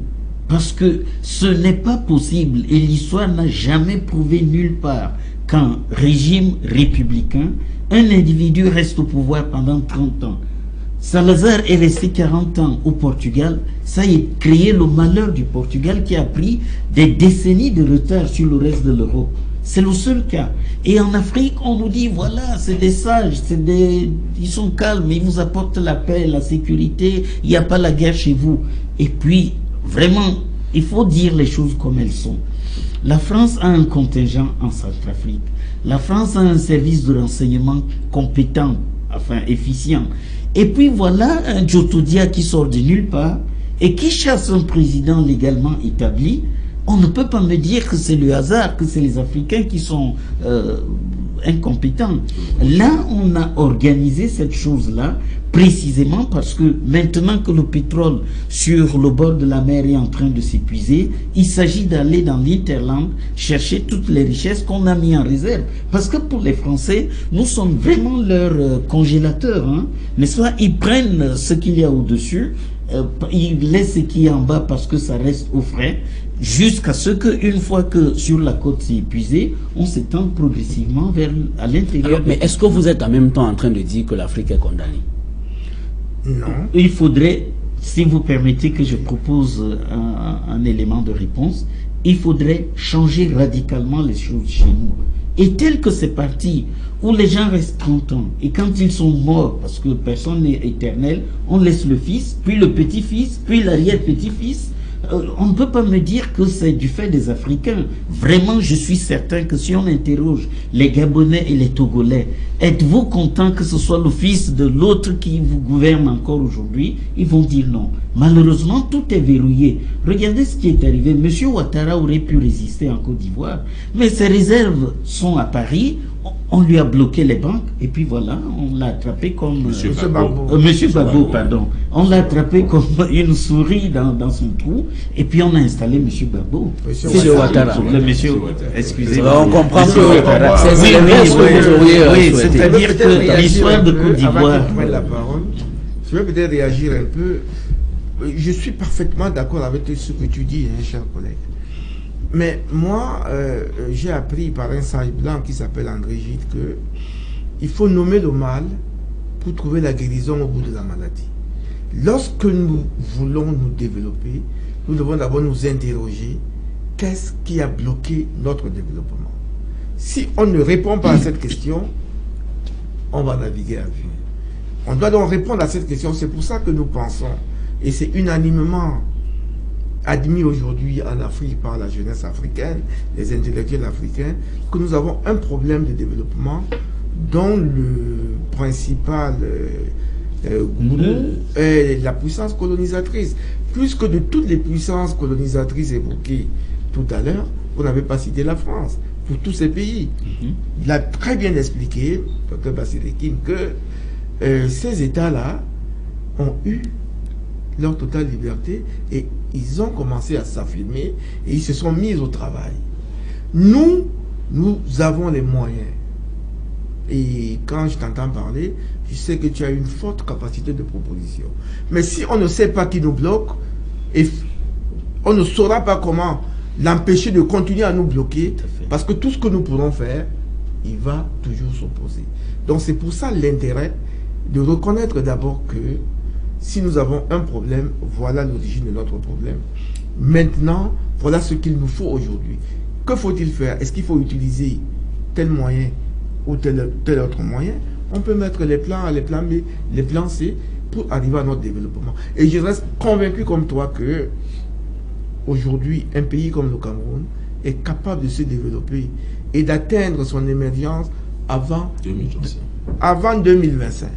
Parce que ce n'est pas possible, et l'histoire n'a jamais prouvé nulle part qu'en régime républicain, un individu reste au pouvoir pendant 30 ans. Salazar est resté 40 ans au Portugal. Ça a créé le malheur du Portugal qui a pris des décennies de retard sur le reste de l'Europe. C'est le seul cas. Et en Afrique, on nous dit, voilà, c'est des sages, ils sont calmes, ils vous apportent la paix, la sécurité, il n'y a pas la guerre chez vous. Et puis, vraiment, il faut dire les choses comme elles sont. La France a un contingent en Centrafrique. La France a un service de renseignement compétent, enfin efficient. Et puis voilà un Djotodia qui sort de nulle part et qui chasse un président légalement établi. On ne peut pas me dire que c'est le hasard, que c'est les Africains qui sont incompétents. Là, on a organisé cette chose-là précisément parce que maintenant que le pétrole sur le bord de la mer est en train de s'épuiser, il s'agit d'aller dans l'Interland chercher toutes les richesses qu'on a mis en réserve. Parce que pour les Français, nous sommes vraiment leurs congélateurs, hein, n'est-ce pas? Ils prennent ce qu'il y a au-dessus, ils laissent ce qui est en bas parce que ça reste au frais, jusqu'à ce qu'une fois que sur la côte c'est épuisé, on s'étend progressivement à l'intérieur. Mais est-ce que vous êtes en même temps en train de dire que l'Afrique est condamnée? Non. Il faudrait, si vous permettez que je propose un élément de réponse, il faudrait changer radicalement les choses chez nous. Et tel que c'est parti, où les gens restent 30 ans, et quand ils sont morts, parce que personne n'est éternel, on laisse le fils, puis le petit-fils, puis l'arrière-petit-fils. On ne peut pas me dire que c'est du fait des Africains. Vraiment, je suis certain que si on interroge les Gabonais et les Togolais, êtes-vous content que ce soit le fils de l'autre qui vous gouverne encore aujourd'hui? Ils vont dire non. Malheureusement, tout est verrouillé. Regardez ce qui est arrivé. Monsieur Ouattara aurait pu résister en Côte d'Ivoire, mais ses réserves sont à Paris. On lui a bloqué les banques et puis voilà, on l'a attrapé comme Monsieur Gbagbo, pardon. On l'a attrapé comme une souris dans son trou et puis on a installé Monsieur Gbagbo. Monsieur Ouattara. Excusez-moi. On comprend que c'est oui, c'est-à-dire que l'histoire de Côte d'Ivoire. Je vais peut-être réagir un peu. Je suis parfaitement d'accord avec ce que tu dis, hein, cher collègue. Mais moi, j'ai appris par un sage blanc qui s'appelle André Gide que il faut nommer le mal pour trouver la guérison au bout de la maladie. Lorsque nous voulons nous développer, nous devons d'abord nous interroger qu'est-ce qui a bloqué notre développement. Si on ne répond pas à cette question, on va naviguer à vue. On doit donc répondre à cette question. C'est pour ça que nous pensons, et c'est unanimement admis aujourd'hui en Afrique par la jeunesse africaine, les intellectuels africains, que nous avons un problème de développement dont le principal Gourou est la puissance colonisatrice. Puisque de toutes les puissances colonisatrices évoquées tout à l'heure, vous n'avez pas cité la France, pour tous ces pays. Il a très bien expliqué, Dr Bassiré-Kim, que ces États-là ont eu leur totale liberté et ils ont commencé à s'affirmer et ils se sont mis au travail. Nous avons les moyens. Et quand je t'entends parler, je sais que tu as une forte capacité de proposition. Mais si on ne sait pas qui nous bloque, et on ne saura pas comment l'empêcher de continuer à nous bloquer, parce que tout ce que nous pourrons faire, il va toujours s'opposer. Donc c'est pour ça l'intérêt de reconnaître d'abord que si nous avons un problème, voilà l'origine de notre problème. Maintenant, voilà ce qu'il nous faut aujourd'hui. Que faut-il faire? Est-ce qu'il faut utiliser tel moyen ou tel autre moyen? On peut mettre les plans A, les plans B, les plans C pour arriver à notre développement. Et je reste convaincu comme toi que aujourd'hui, un pays comme le Cameroun est capable de se développer et d'atteindre son émergence avant 2025. Avant 2025.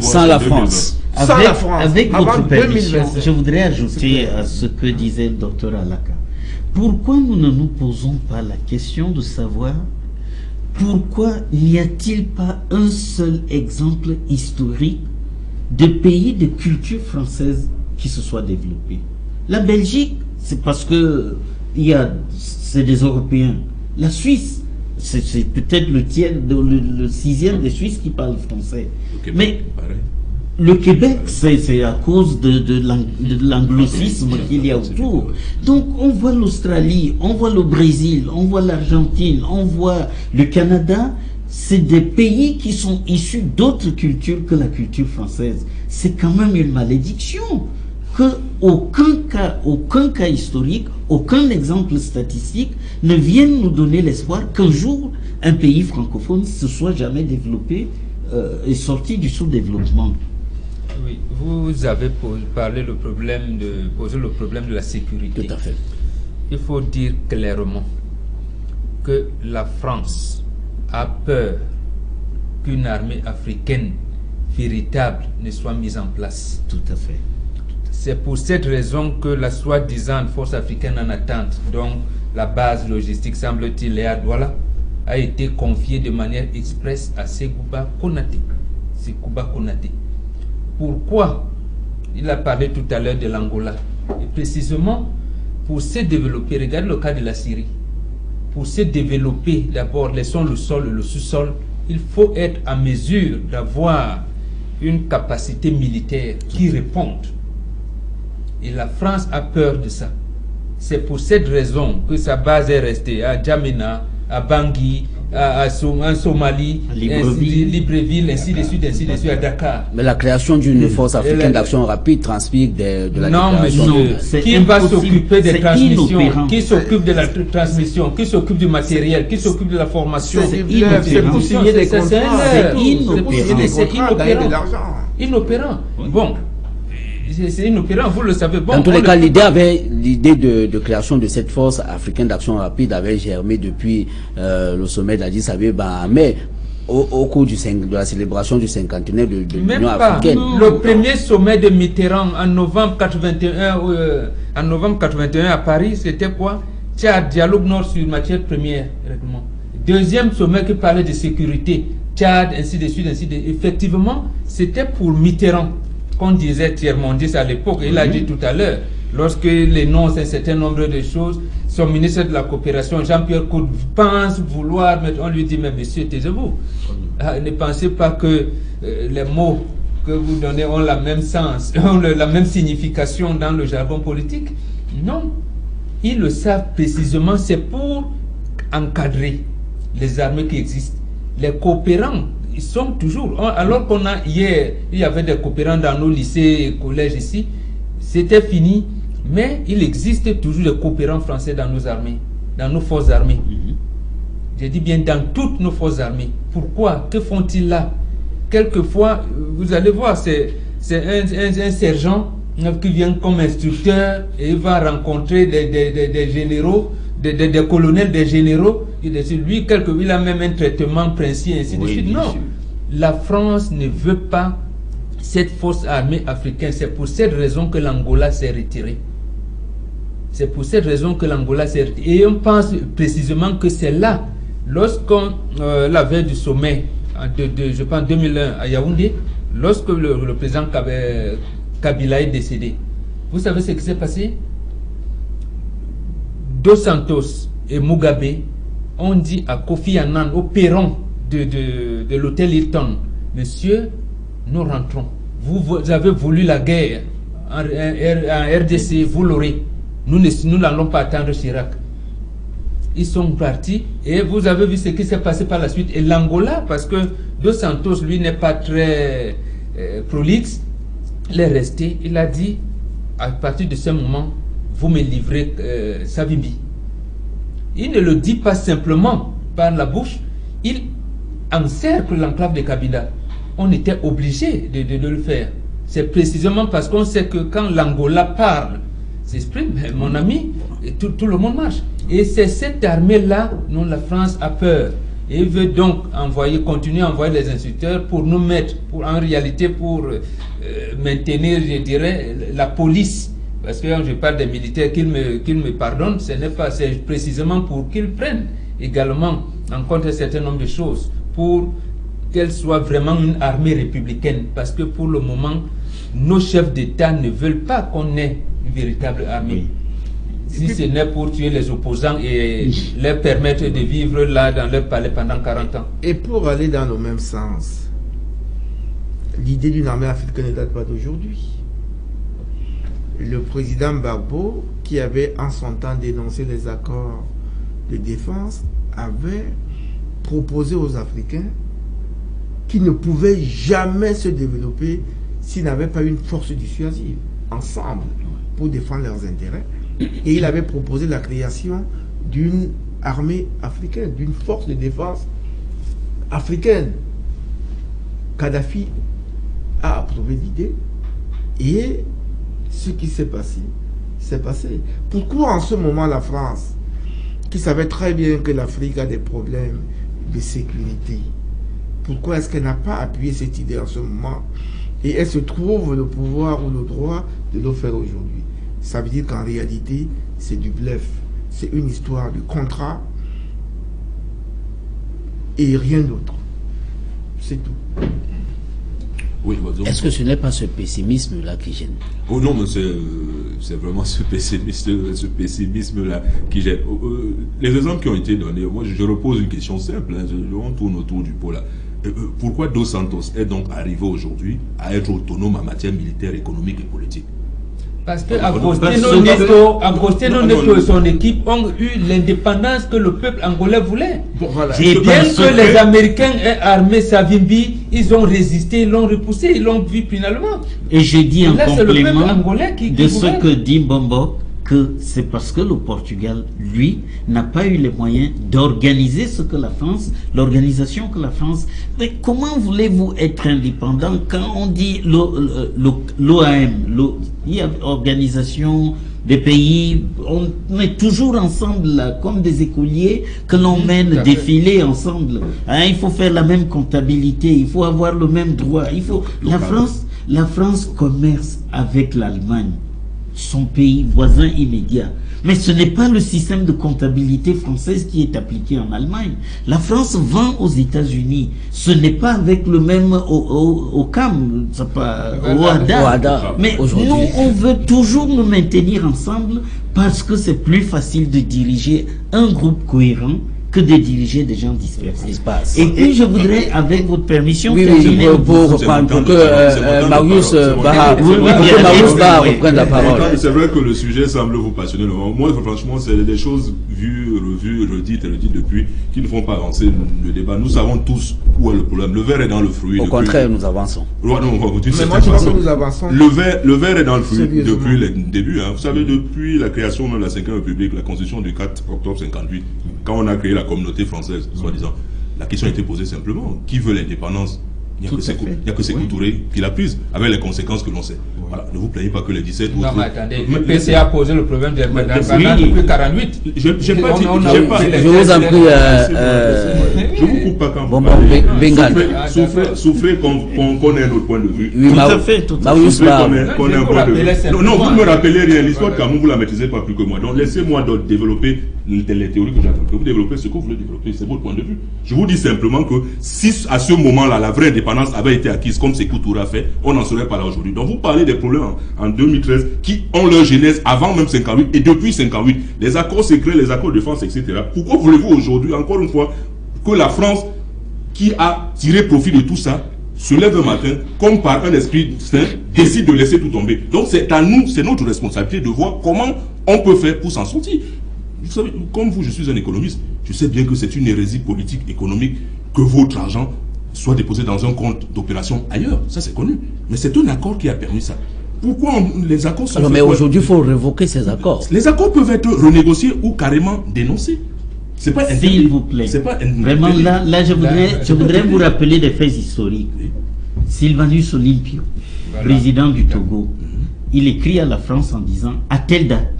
Sans la France. Avec votre permission, je voudrais ajouter à ce que disait le docteur Alaka. Pourquoi nous ne nous posons pas la question de savoir pourquoi n'y a-t-il pas un seul exemple historique de pays de culture française qui se soit développé? La Belgique, c'est parce que c'est des Européens. La Suisse, c'est peut-être le sixième des Suisses qui parlent français. Mais le Québec, c'est à cause de l'anglocisme qu'il y a autour. Donc on voit l'Australie, on voit le Brésil, on voit l'Argentine, on voit le Canada. C'est des pays qui sont issus d'autres cultures que la culture française. C'est quand même une malédiction que aucun cas historique, aucun exemple statistique ne vienne nous donner l'espoir qu'un jour un pays francophone se soit jamais développé et sorti du sous-développement. Oui, vous avez posé le problème de la sécurité. Tout à fait. Il faut dire clairement que la France a peur qu'une armée africaine véritable ne soit mise en place. Tout à fait. C'est pour cette raison que la soi-disant force africaine en attente, donc la base logistique, semble-t-il, à Douala, a été confiée de manière expresse à Ségouba Konaté. Pourquoi? Il a parlé tout à l'heure de l'Angola. Et précisément, pour se développer, regarde le cas de la Syrie. Pour se développer, d'abord, laissons le sol et le sous-sol, il faut être en mesure d'avoir une capacité militaire qui réponde. Et la France a peur de ça. C'est pour cette raison que sa base est restée à Djamena, à Bangui, en Somalie, Libreville, ainsi de suite, à Dakar. Mais la création d'une force africaine d'action rapide transpire de la déclaration. Non, qui va s'occuper des transmissions? Qui s'occupe de la transmission? Qui s'occupe du matériel? Qui s'occupe de la formation? C'est pour signer des contrats. C'est inopérant. Bon. C'est inopérant, vous le savez. Bon, dans tous les cas, l'idée de création de cette force africaine d'action rapide avait germé depuis le sommet d'Addis Abeba, mais au cours de la célébration du cinquantenaire de l'Union africaine. Le premier sommet de Mitterrand en novembre 81 à Paris, c'était quoi? Tchad, dialogue nord sur matière première. Deuxième sommet qui parlait de sécurité, Tchad, ainsi de suite, Effectivement, c'était pour Mitterrand. Qu'on disait tiers-mondiste à l'époque, il a dit tout à l'heure, lorsque l'énonce un certain nombre de choses, son ministre de la coopération, Jean-Pierre Coude, pense vouloir, mais on lui dit, mais monsieur, taisez-vous. Ne pensez pas que les mots que vous donnez ont la même sens, ont la même signification dans le jargon politique. Non, ils le savent précisément, c'est pour encadrer les armées qui existent. Les coopérants, ils sont toujours, alors qu'on a hier, il y avait des coopérants dans nos lycées et collèges ici, c'était fini, mais il existe toujours des coopérants français dans nos armées, dans nos forces armées. J'ai dit bien dans toutes nos forces armées. Pourquoi? Que font-ils là? Quelquefois, vous allez voir, c'est un sergent qui vient comme instructeur et il va rencontrer des généraux des colonels, des généraux. Lui, il a même un traitement princier, ainsi de suite. Non, la France ne veut pas cette force armée africaine. C'est pour cette raison que l'Angola s'est retiré. C'est pour cette raison que l'Angola s'est retiré. Et on pense précisément que c'est là, lorsqu'on, la veille du sommet, je pense 2001 à Yaoundé, lorsque le président Kabila est décédé, vous savez ce qui s'est passé? Dos Santos et Mugabe ont dit à Kofi Annan au perron de l'hôtel Hilton, monsieur, nous rentrons. Vous avez voulu la guerre en RDC, vous l'aurez. Nous n'allons pas attendre Chirac. Ils sont partis et vous avez vu ce qui s'est passé par la suite. Et l'Angola, parce que Dos Santos, lui, n'est pas très prolixe, il est resté. Il a dit, à partir de ce moment, vous me livrez Savimbi. Il ne le dit pas simplement par la bouche, il encercle l'enclave de Kabila. On était obligé de le faire. C'est précisément parce qu'on sait que quand l'Angola parle, s'exprime, mon ami, tout le monde marche. Et c'est cette armée-là dont la France a peur. Et veut donc continuer à envoyer les instructeurs pour nous mettre, en réalité, pour maintenir, je dirais, la police. Parce que quand je parle des militaires, qu'ils me pardonnent, ce n'est pas, c'est précisément pour qu'ils prennent également en compte un certain nombre de choses, pour qu'elle soit vraiment une armée républicaine. Parce que pour le moment, nos chefs d'État ne veulent pas qu'on ait une véritable armée. Si ce n'est pour tuer les opposants et leur permettre de vivre là dans leur palais pendant 40 ans. Et pour aller dans le même sens, l'idée d'une armée africaine ne date pas d'aujourd'hui. Le président Gbagbo, qui avait en son temps dénoncé les accords de défense, avait proposé aux Africains qu'ils ne pouvaient jamais se développer s'ils n'avaient pas une force dissuasive, ensemble, pour défendre leurs intérêts. Et il avait proposé la création d'une armée africaine, d'une force de défense africaine. Kadhafi a approuvé l'idée et ce qui s'est passé, c'est passé. Pourquoi en ce moment la France, qui savait très bien que l'Afrique a des problèmes de sécurité, pourquoi est-ce qu'elle n'a pas appuyé cette idée en ce moment et elle se trouve le pouvoir ou le droit de le faire aujourd'hui? Ça veut dire qu'en réalité, c'est du bluff. C'est une histoire de contrat et rien d'autre. C'est tout. Oui, est-ce que ce n'est pas ce pessimisme-là qui gêne? Oh non, mais c'est vraiment ce pessimisme-là qui gêne. Les exemples qui ont été donnés, moi je repose une question simple, hein, on tourne autour du pot là. Pourquoi Dos Santos est donc arrivé aujourd'hui à être autonome en matière militaire, économique et politique? Parce que Agostinho Neto et son équipe ont eu l'indépendance que le peuple angolais voulait. Bon, voilà. Et bien que les Américains aient armé Savimbi, ils ont résisté, ils l'ont repoussé, ils l'ont vu finalement. Et je dis en complément de ce que dit Bombo, que c'est parce que le Portugal, lui, n'a pas eu les moyens d'organiser ce que la France, l'organisation que la France... Mais comment voulez-vous être indépendant quand on dit l'OAM, l'organisation des pays, on est toujours ensemble là, comme des écoliers que l'on mène défiler ensemble. Hein, il faut faire la même comptabilité, il faut avoir le même droit. Il faut... La France commerce avec l'Allemagne, son pays voisin immédiat. Mais ce n'est pas le système de comptabilité française qui est appliqué en Allemagne. La France vend aux États-Unis. Ce n'est pas avec le même au CAM, au HADA. Mais nous, on veut toujours nous maintenir ensemble parce que c'est plus facile de diriger un groupe cohérent que de diriger des gens dispersés. Et puis je voudrais, avec votre permission, terminer pour que Marius reprenne la parole. C'est vrai que le sujet semble vous passionner. Moi, franchement, c'est des choses vues, revues, redites depuis, qui ne font pas avancer le débat. Nous savons tous où est le problème. Le verre est dans le fruit. Au contraire, nous avançons. Ouais, non, on va vous dire mais moi, je pense que nous avançons. Le verre est dans le fruit depuis le début. Hein. Vous savez, depuis la création de la 5e République, la Constitution du 4 octobre 58, quand on a créé la communauté française, soi-disant, la question était posée simplement. Qui veut l'indépendance? Il n'y a que ces Touré qui l'a prise, avec les conséquences que l'on sait. Voilà. Ne vous plaignez pas que les 17 autres... Non, mais attendez, le PC a posé le problème de depuis 48. Je vous coupe pas quand vous parlez. Souffrez qu'on ait notre point de vue. Tout à fait. Souffrez qu'on ait un point de vue. Non, vous ne me rappelez rien. L'histoire de Cameroun, vous ne la maîtrisez pas plus que moi. Donc laissez-moi développer les théories que j'attends. Vous développez ce que vous voulez développer, c'est votre point de vue. Je vous dis simplement que si à ce moment-là, la vraie indépendance avait été acquise comme Sékou Touré a fait, on n'en serait pas là aujourd'hui. Donc vous parlez des problèmes en 2013 qui ont leur genèse avant même 58 et depuis 58. Les accords secrets, les accords de défense, etc. Pourquoi voulez-vous aujourd'hui, encore une fois, que la France, qui a tiré profit de tout ça, se lève un matin, comme par un esprit saint, décide de laisser tout tomber? Donc c'est à nous, c'est notre responsabilité de voir comment on peut faire pour s'en sortir. Vous savez, comme vous, je suis un économiste, je sais bien que c'est une hérésie politique, économique, que votre argent soit déposé dans un compte d'opération ailleurs. Ça, c'est connu. Mais c'est un accord qui a permis ça. Pourquoi les accords sont... Alors, mais aujourd'hui, il faut révoquer ces accords. Les accords peuvent être renégociés ou carrément dénoncés. C'est pas interdit. S'il vous plaît. C'est pas vraiment, là je voudrais vous rappeler des faits historiques. Sylvanus Olympio, président du Togo, il écrit à la France en disant, à telle date,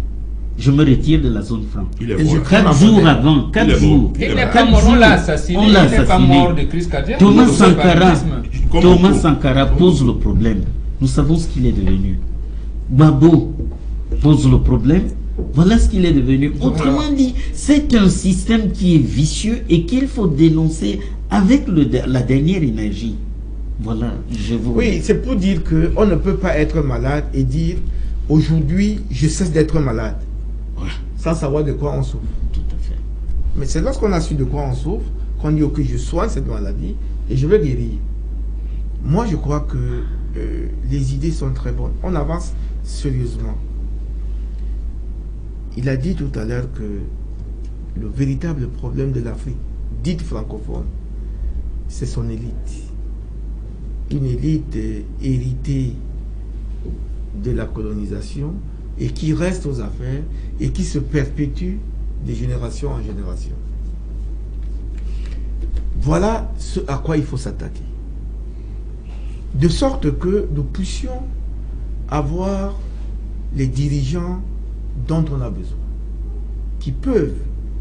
je me retire de la zone franc. 4 jours avant, 4 jours. Il n'est pas mort, on l'a assassiné. Il n'est pas mort de crise cardiaque. Thomas Sankara pose le problème. Nous savons ce qu'il est devenu. Gbagbo pose le problème. Voilà ce qu'il est devenu. Autrement dit, c'est un système qui est vicieux et qu'il faut dénoncer avec la dernière énergie. Voilà, je vous... Oui, c'est pour dire qu'on ne peut pas être malade et dire aujourd'hui, je cesse d'être malade. Sans savoir de quoi on souffre. Tout à fait. Mais c'est lorsqu'on a su de quoi on souffre qu'on dit, ok, je soigne cette maladie et je vais guérir. Moi, je crois que les idées sont très bonnes. On avance sérieusement. Il a dit tout à l'heure que le véritable problème de l'Afrique, dite francophone, c'est son élite. Une élite héritée de la colonisation et qui reste aux affaires et qui se perpétue de génération en génération. Voilà ce à quoi il faut s'attaquer. De sorte que nous puissions avoir les dirigeants dont on a besoin, qui peuvent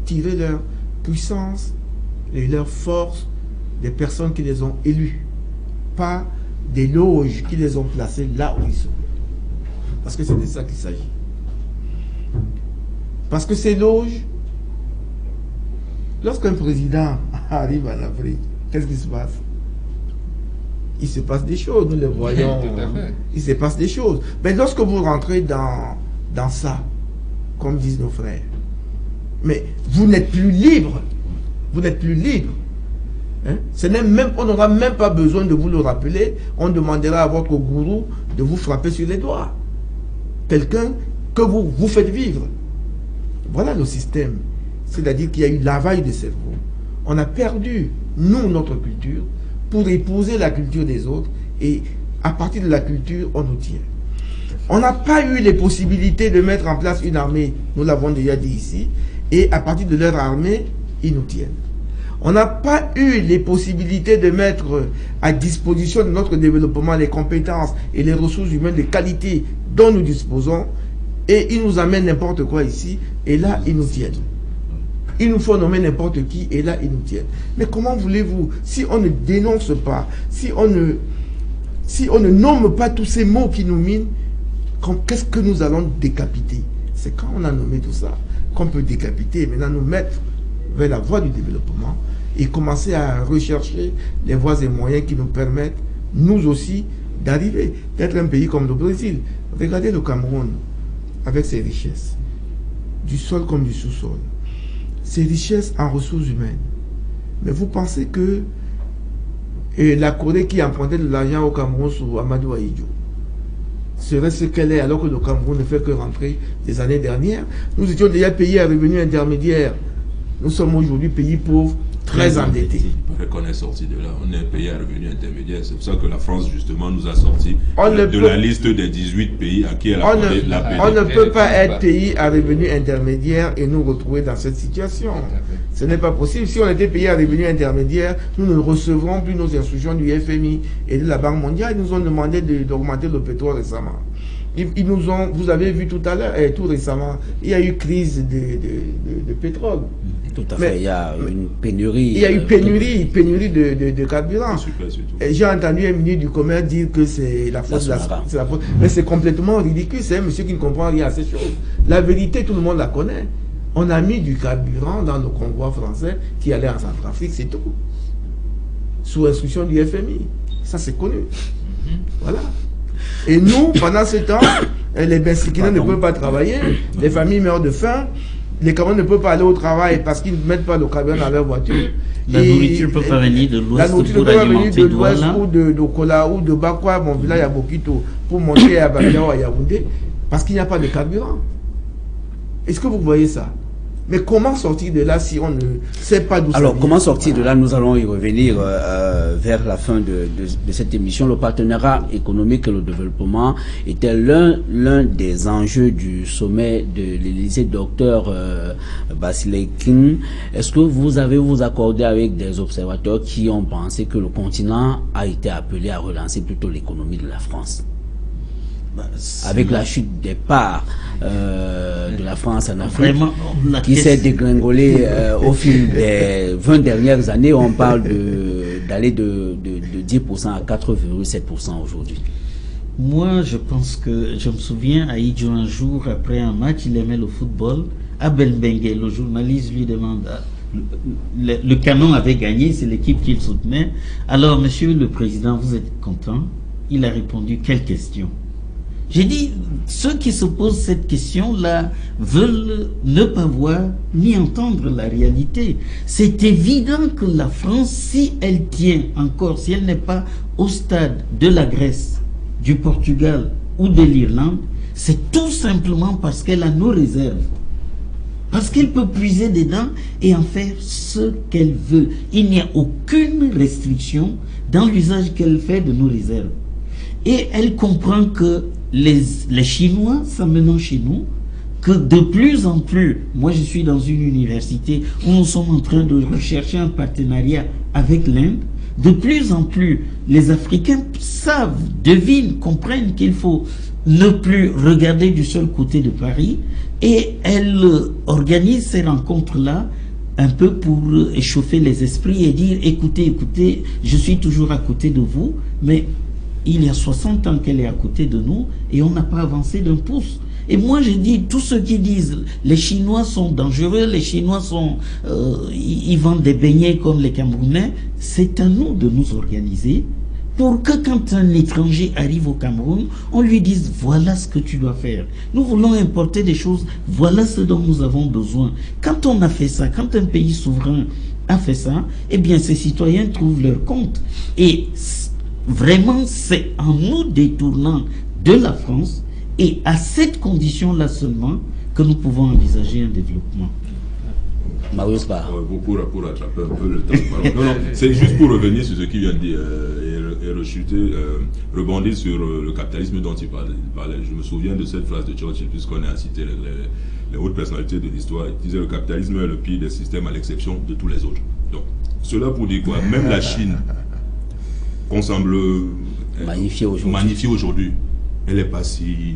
tirer leur puissance et leur force des personnes qui les ont élus, pas des loges qui les ont placés là où ils sont. Parce que c'est de ça qu'il s'agit. Parce que ces loges, lorsqu'un président arrive en Afrique, qu'est-ce qui se passe? Il se passe des choses, nous les voyons. Il se passe des choses. Mais lorsque vous rentrez dans ça, comme disent nos frères, mais vous n'êtes plus libre. Vous n'êtes plus libre. Hein? On n'aura même pas besoin de vous le rappeler. On demandera à votre gourou de vous frapper sur les doigts. Quelqu'un que vous faites vivre. Voilà le système. C'est-à-dire qu'il y a eu lavage de cerveau. On a perdu, nous, notre culture, pour épouser la culture des autres. Et à partir de la culture, on nous tient. On n'a pas eu les possibilités de mettre en place une armée. Nous l'avons déjà dit ici. Et à partir de leur armée, ils nous tiennent. On n'a pas eu les possibilités de mettre à disposition de notre développement les compétences et les ressources humaines de qualité dont nous disposons. Et ils nous amènent n'importe quoi ici. Et là, ils nous tiennent. Il nous faut nommer n'importe qui. Et là, ils nous tiennent. Mais comment voulez-vous, si on ne dénonce pas, si on ne nomme pas tous ces mots qui nous minent, qu'est-ce que nous allons décapiter? C'est quand on a nommé tout ça qu'on peut décapiter, maintenant nous mettre vers la voie du développement et commencer à rechercher les voies et moyens qui nous permettent, nous aussi, d'arriver, d'être un pays comme le Brésil. Regardez le Cameroun, avec ses richesses, du sol comme du sous-sol, ses richesses en ressources humaines. Mais vous pensez que la Corée qui empruntait de l'argent au Cameroun sous Amadou Ahidjo serait ce qu'elle est alors que le Cameroun ne fait que rentrer des années dernières? Nous étions déjà payés à revenus intermédiaires. Nous sommes aujourd'hui pays pauvres, très endettés. On est sorti de là, on est payé à revenus intermédiaires. C'est pour ça que la France, justement, nous a sorti de la liste des 18 pays à qui elle a accordé la paix. On ne peut pas être pays à revenus intermédiaires et nous retrouver dans cette situation. Ce n'est pas possible. Si on était payé à revenu intermédiaire, nous ne recevrons plus nos instructions du FMI et de la Banque mondiale. Ils nous ont demandé d'augmenter le pétrole récemment. Ils nous ont, vous avez vu tout à l'heure, tout récemment, il y a eu crise de pétrole. Tout à fait, il y a une pénurie. Il y a eu pénurie de carburant. J'ai entendu un ministre du Commerce dire que c'est la faute de la faute. Mais c'est complètement ridicule. C'est un monsieur qui ne comprend rien à ces choses. La vérité, tout le monde la connaît. On a mis du carburant dans nos convois français qui allaient en Centrafrique, c'est tout. Sous instruction du FMI. Ça, c'est connu. Voilà. Et nous, pendant ce temps, les Bensikina ne peuvent pas travailler, les familles meurent de faim, les Camerounais ne peuvent pas aller au travail parce qu'ils ne mettent pas le carburant dans leur voiture. La nourriture ne peut pas venir de l'Ouest. La nourriture ne peut pas venir de l'Ouest ou de Kola ou de Bakwa, mon village à Bokito, pour monter à Babiao, à Yaoundé, parce qu'il n'y a pas de carburant. Est-ce que vous voyez ça? Mais comment sortir de là si on ne sait pas d'où ça vient? Alors, comment sortir de là? Nous allons y revenir vers la fin de cette émission. Le partenariat économique et le développement était l'un des enjeux du sommet de l'Élysée, docteur Basilekin. Est-ce que vous avez vous accordé avec des observateurs qui ont pensé que le continent a été appelé à relancer plutôt l'économie de la France? Avec la chute des parts de la France en Afrique, qui s'est dégringolée au fil des 20 dernières années, on parle d'aller de 10% à 4,7% aujourd'hui. Moi, je pense que, je me souviens, Aïdjo, un jour, après un match, il aimait le football. Abel Bengue, le journaliste, lui demande, le Canon avait gagné, c'est l'équipe qu'il soutenait. Alors, monsieur le président, vous êtes content? Il a répondu, quelle question? J'ai dit, ceux qui se posent cette question-là veulent ne pas voir ni entendre la réalité. C'est évident que la France, si elle tient encore, si elle n'est pas au stade de la Grèce, du Portugal ou de l'Irlande, c'est tout simplement parce qu'elle a nos réserves. Parce qu'elle peut puiser dedans et en faire ce qu'elle veut. Il n'y a aucune restriction dans l'usage qu'elle fait de nos réserves. Et elle comprend que les Chinois s'amenant chez nous, que de plus en plus, moi je suis dans une université où nous sommes en train de rechercher un partenariat avec l'Inde, de plus en plus les Africains savent, devinent, comprennent qu'il faut ne plus regarder du seul côté de Paris, et elle organise ces rencontres-là un peu pour échauffer les esprits et dire écoutez, je suis toujours à côté de vous, mais il y a 60 ans qu'elle est à côté de nous et on n'a pas avancé d'un pouce. Et moi, j'ai dit, tous ceux qui disent les Chinois sont dangereux, les Chinois sont, ils vendent des beignets comme les Camerounais, c'est à nous de nous organiser pour que quand un étranger arrive au Cameroun, on lui dise voilà ce que tu dois faire. Nous voulons importer des choses, voilà ce dont nous avons besoin. Quand on a fait ça, quand un pays souverain a fait ça, eh bien ses citoyens trouvent leur compte. Et vraiment, c'est en nous détournant de la France et à cette condition-là seulement que nous pouvons envisager un développement. Marius Barr. Pour attraper un peu le temps. Non, c'est juste pour revenir sur ce qu'il vient de dire et rechuter, rebondir sur le capitalisme dont il parlait. Je me souviens de cette phrase de Churchill, puisqu'on a cité les hautes personnalités de l'histoire. Il disait le capitalisme est le pire des systèmes à l'exception de tous les autres. Donc, cela pour dire quoi? Même la Chine, qu'on semble magnifier aujourd'hui, elle n'est pas si,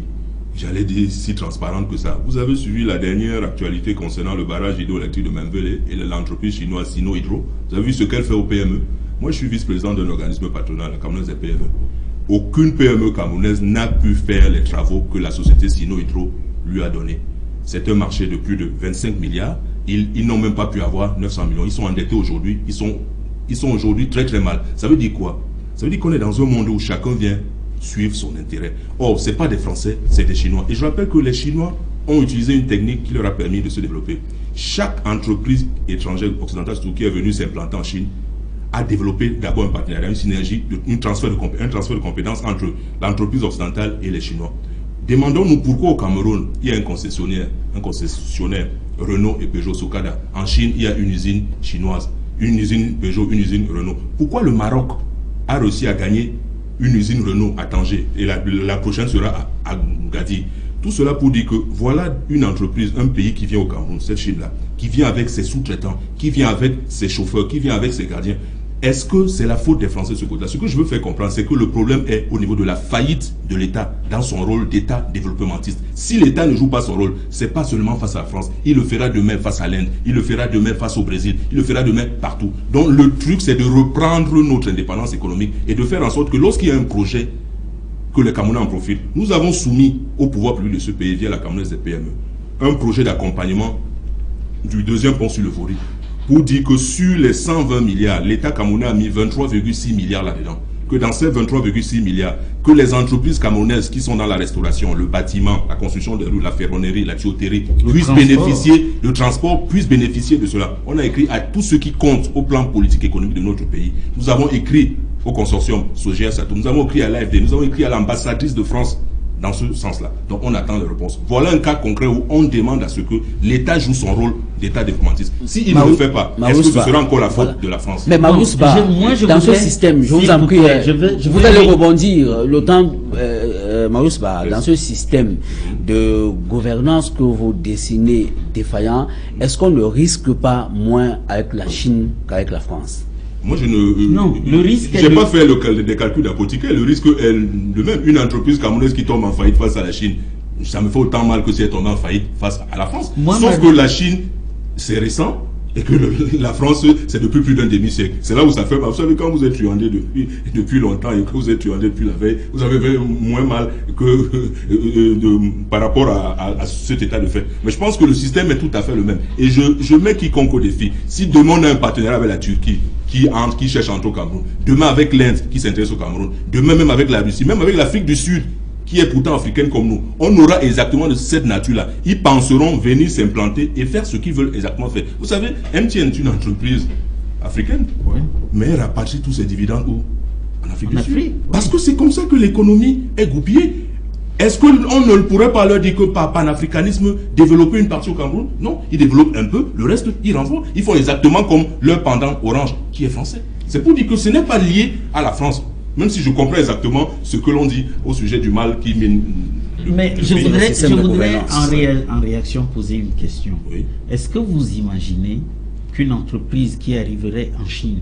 j'allais dire, si transparente que ça. Vous avez suivi la dernière actualité concernant le barrage hydroélectrique de Memvele et l'entreprise chinoise Sino Hydro. Vous avez vu ce qu'elle fait au PME? Moi, je suis vice-président d'un organisme patronal, la Camerounaise des PME. Aucune PME camerounaise n'a pu faire les travaux que la société Sino Hydro lui a donnés. C'est un marché de plus de 25 milliards. Ils n'ont même pas pu avoir 900 millions. Ils sont endettés aujourd'hui. Ils sont aujourd'hui très très mal. Ça veut dire quoi? Ça veut dire qu'on est dans un monde où chacun vient suivre son intérêt. Or, ce n'est pas des Français, c'est des Chinois. Et je rappelle que les Chinois ont utilisé une technique qui leur a permis de se développer. Chaque entreprise étrangère occidentale, surtout qui est venue s'implanter en Chine, a développé d'abord un partenariat, une synergie, un transfert de compétences entre l'entreprise occidentale et les Chinois. Demandons-nous pourquoi au Cameroun, il y a un concessionnaire Renault et Peugeot Socada. En Chine, il y a une usine chinoise, une usine Peugeot, une usine Renault. Pourquoi le Maroc a réussi à gagner une usine Renault à Tanger et la prochaine sera à Gadi? Tout cela pour dire que voilà une entreprise, un pays qui vient au Cameroun, cette Chine-là, qui vient avec ses sous-traitants, qui vient avec ses chauffeurs, qui vient avec ses gardiens. Est-ce que c'est la faute des Français de ce côté-là? Ce que je veux faire comprendre, c'est que le problème est au niveau de la faillite de l'État dans son rôle d'État développementiste. Si l'État ne joue pas son rôle, c'est pas seulement face à la France, il le fera demain face à l'Inde, il le fera demain face au Brésil, il le fera demain partout. Donc le truc, c'est de reprendre notre indépendance économique et de faire en sorte que lorsqu'il y a un projet, que les Camerounais en profitent. Nous avons soumis au pouvoir public de ce pays, via la Camerounaise des PME, un projet d'accompagnement du deuxième pont sur le Vori, pour dire que sur les 120 milliards, l'État camerounais a mis 23,6 milliards là-dedans. Que dans ces 23,6 milliards, que les entreprises camerounaises qui sont dans la restauration, le bâtiment, la construction des rues, la ferronnerie, la tuyauterie, puissent bénéficier, le transport puisse bénéficier de cela. On a écrit à tous ceux qui comptent au plan politique et économique de notre pays. Nous avons écrit au consortium Sogea-Sato, nous avons écrit à l'AFD, nous avons écrit à l'ambassadrice de France dans ce sens-là. Donc on attend les réponses. Voilà un cas concret où on demande à ce que l'État joue son rôle d'État développementiste. S'il ne le fait pas, est-ce que ce sera encore la faute de la France? Mais Marius Ba, dans ce système, je vous en prie, vous allez rebondir le temps, Marius Ba, dans ce système de gouvernance que vous dessinez défaillant, est-ce qu'on ne risque pas moins avec la Chine qu'avec la France? Moi, je ne. Non, le risque. J'ai pas fait des calculs d'apothicaire. Le risque est le même. Une entreprise camerounaise qui tombe en faillite face à la Chine, ça me fait autant mal que si elle tombe en faillite face à la France. Sauf que la Chine, c'est récent. Et que la France, c'est depuis plus d'un demi-siècle. C'est là où ça fait mal. Vous savez, quand vous êtes truandé depuis longtemps et que vous êtes truandé depuis la veille, vous avez moins mal que par rapport à cet état de fait. Mais je pense que le système est tout à fait le même. Et je mets quiconque au défi. Si demain on a un partenariat avec la Turquie, qui cherche à entrer au Cameroun, demain avec l'Inde qui s'intéresse au Cameroun, demain même avec la Russie, même avec l'Afrique du Sud, qui est pourtant africaine comme nous, on aura exactement de cette nature-là. Ils penseront venir s'implanter et faire ce qu'ils veulent exactement faire. Vous savez, MTN est une entreprise africaine, oui, mais elle rapatrie tous ses dividendes où? En Afrique du Sud. Parce que c'est comme ça que l'économie est goupillée. Est-ce qu'on ne pourrait pas leur dire que par panafricanisme, développer une partie au Cameroun? Non, ils développent un peu, le reste, ils renvoient. Ils font exactement comme leur pendant Orange, qui est français. C'est pour dire que ce n'est pas lié à la France. Même si je comprends exactement ce que l'on dit au sujet du mal qui mène. Mais je voudrais en réaction poser une question. Oui. Est-ce que vous imaginez qu'une entreprise qui arriverait en Chine,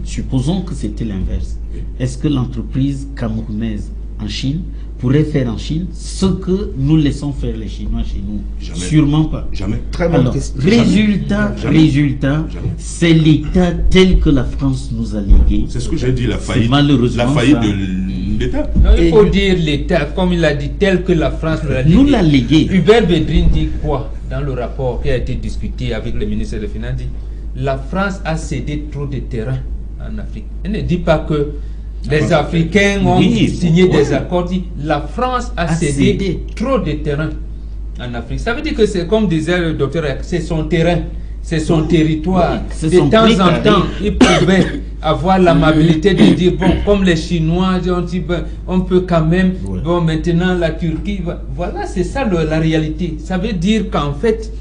supposons que c'était l'inverse, oui, est-ce que l'entreprise camerounaise en Chine pourrait faire en Chine ce que nous laissons faire les Chinois chez nous? Jamais. Sûrement pas. Jamais. Très bonne question. Résultat, c'est l'État tel que la France nous a légué. C'est ce que j'ai dit, la faillite de l'État. Il faut dire l'État, comme il a dit, tel que la France nous l'a légué. Hubert Védrine dit quoi dans le rapport qui a été discuté avec le ministre des Finances? Dit la France a cédé trop de terrain en Afrique. Elle ne dit pas que les Africains ont signé des accords. La France a cédé trop de terrain en Afrique. Ça veut dire que c'est comme disait le docteur, c'est son terrain, c'est son territoire. De temps en temps, il pouvait avoir l'amabilité de dire, bon, comme les Chinois ont dit, ben, on peut quand même, bon, maintenant la Turquie, voilà, c'est ça la réalité. Ça veut dire qu'en fait,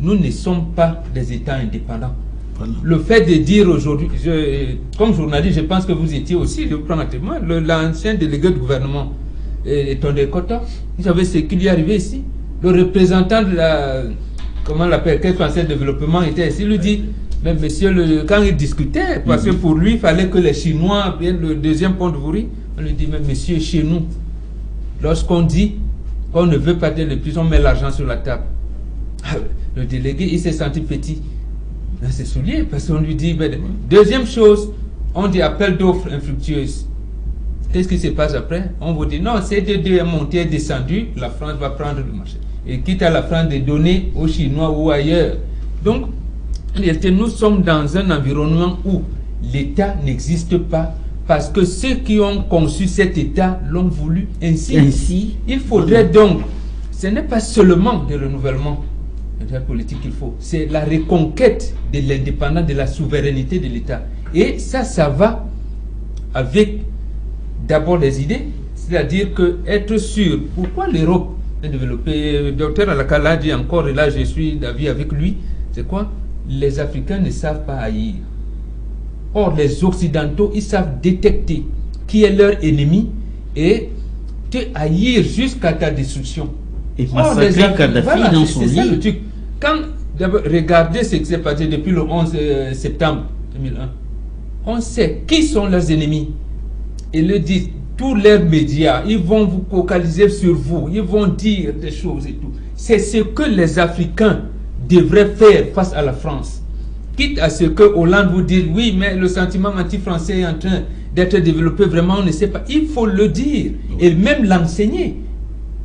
nous ne sommes pas des États indépendants. Voilà. Le fait de dire aujourd'hui, comme journaliste, je pense que vous étiez aussi, je prends un témoin, l'ancien délégué de gouvernement, Tondé Kota, vous savez ce qui lui est arrivé ici. Le représentant de la, comment on l'appelle, Caisse française de développement était ici, il lui dit, mais monsieur, quand il discutait, parce que pour lui, il fallait que les Chinois viennent le deuxième pont de Vori, on lui dit, mais monsieur, chez nous, lorsqu'on dit qu'on ne veut pas dire le plus, on met l'argent sur la table. Le délégué, il s'est senti petit. C'est soulié parce qu'on lui dit, ben, deuxième chose, on dit appel d'offres infructueuse. Qu'est-ce qui se passe après? On vous dit non, CDD est monté, est descendu, la France va prendre le marché. Et quitte à la France de donner aux Chinois ou ailleurs. Donc, en réalité, nous sommes dans un environnement où l'État n'existe pas parce que ceux qui ont conçu cet État l'ont voulu ainsi. Il faudrait donc, ce n'est pas seulement des renouvellements politique qu'il faut, c'est la reconquête de l'indépendance, de la souveraineté de l'État. Et ça va avec d'abord les idées, c'est-à-dire que être sûr, pourquoi l'Europe est développée, le docteur Alakala dit encore, et là je suis d'avis avec lui, c'est quoi? Les Africains ne savent pas haïr. Or, les Occidentaux, ils savent détecter qui est leur ennemi et te haïr jusqu'à ta destruction. Et massacrer Kadhafi dans son lit. Quand, regardez ce qui s'est passé depuis le 11 septembre 2001, on sait qui sont leurs ennemis. Ils le disent, tous leurs médias, ils vont vous focaliser sur vous, ils vont dire des choses et tout. C'est ce que les Africains devraient faire face à la France. Quitte à ce que Hollande vous dise, oui, mais le sentiment anti-français est en train d'être développé, vraiment, on ne sait pas. Il faut le dire et même l'enseigner.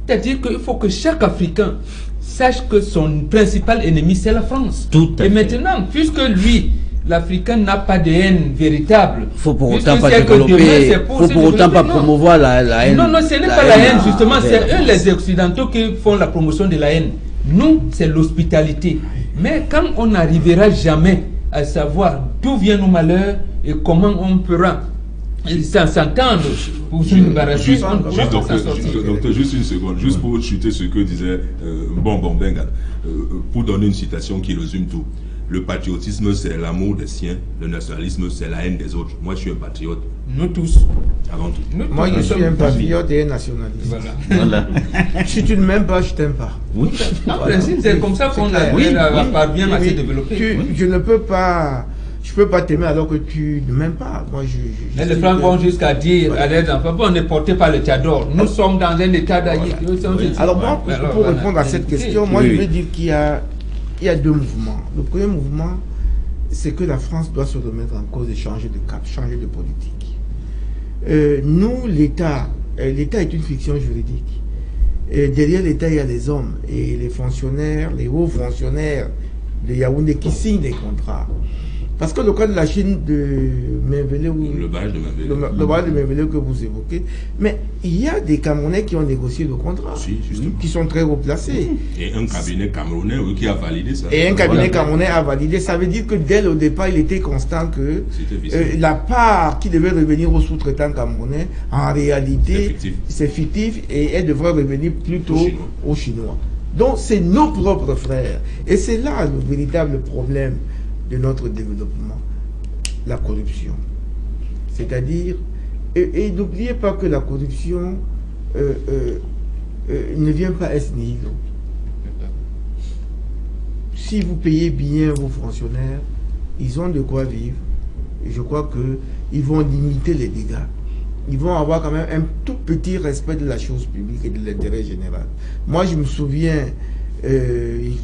C'est-à-dire qu'il faut que chaque Africain sache que son principal ennemi, c'est la France. Et maintenant, puisque lui, l'Africain n'a pas de haine véritable. Il faut pour autant pas développer, faut pour autant pas promouvoir la haine. Non, ce n'est pas la haine, justement, c'est eux les Occidentaux qui font la promotion de la haine. Nous, c'est l'hospitalité. Mais quand on n'arrivera jamais à savoir d'où viennent nos malheurs et comment on pourra s'entendre pour une barrage, docteur, juste une seconde, juste pour chuter ce que disait Bonbon Benga, pour donner une citation qui résume tout. Le patriotisme, c'est l'amour des siens. Le nationalisme, c'est la haine des autres. Moi, je suis un patriote. Nous tous. Avant tout. Moi, je suis un patriote et un nationaliste. Voilà. Si tu ne m'aimes pas, je t'aime pas. Oui. En principe, c'est comme ça qu'on parvient à se développer. Je ne peux pas... Je peux pas t'aimer alors que tu ne m'aimes pas. Moi, mais les Francs vont jusqu'à dire à leurs enfants, on est porté par le Tchador. Nous sommes dans un état d'ailleurs. Alors moi, pour répondre à cette question, moi je veux dire qu'il y a deux mouvements. Le premier mouvement, c'est que la France doit se remettre en cause et changer de cap, changer de politique. Nous, l'État est une fiction juridique. Et derrière l'État, il y a des hommes et les fonctionnaires, les hauts fonctionnaires de Yaoundé qui signent des contrats. Parce que le cas de la Chine de Mbenvele, le barrage de Mbenvele que vous évoquez, mais il y a des Camerounais qui ont négocié le contrat, qui sont très haut placés. Et un cabinet camerounais qui a validé ça. Et un cabinet camerounais a validé. Ça veut dire que dès le départ, il était constant que la part qui devait revenir aux sous-traitants camerounais, en réalité, c'est fictif et elle devrait revenir plutôt aux Chinois. Donc c'est nos propres frères. Et c'est là le véritable problème de notre développement, la corruption. C'est-à-dire, et n'oubliez pas que la corruption ne vient pas ex nihilo. Si vous payez bien vos fonctionnaires, ils ont de quoi vivre. Et je crois qu'ils vont limiter les dégâts. Ils vont avoir quand même un tout petit respect de la chose publique et de l'intérêt général. Moi, je me souviens,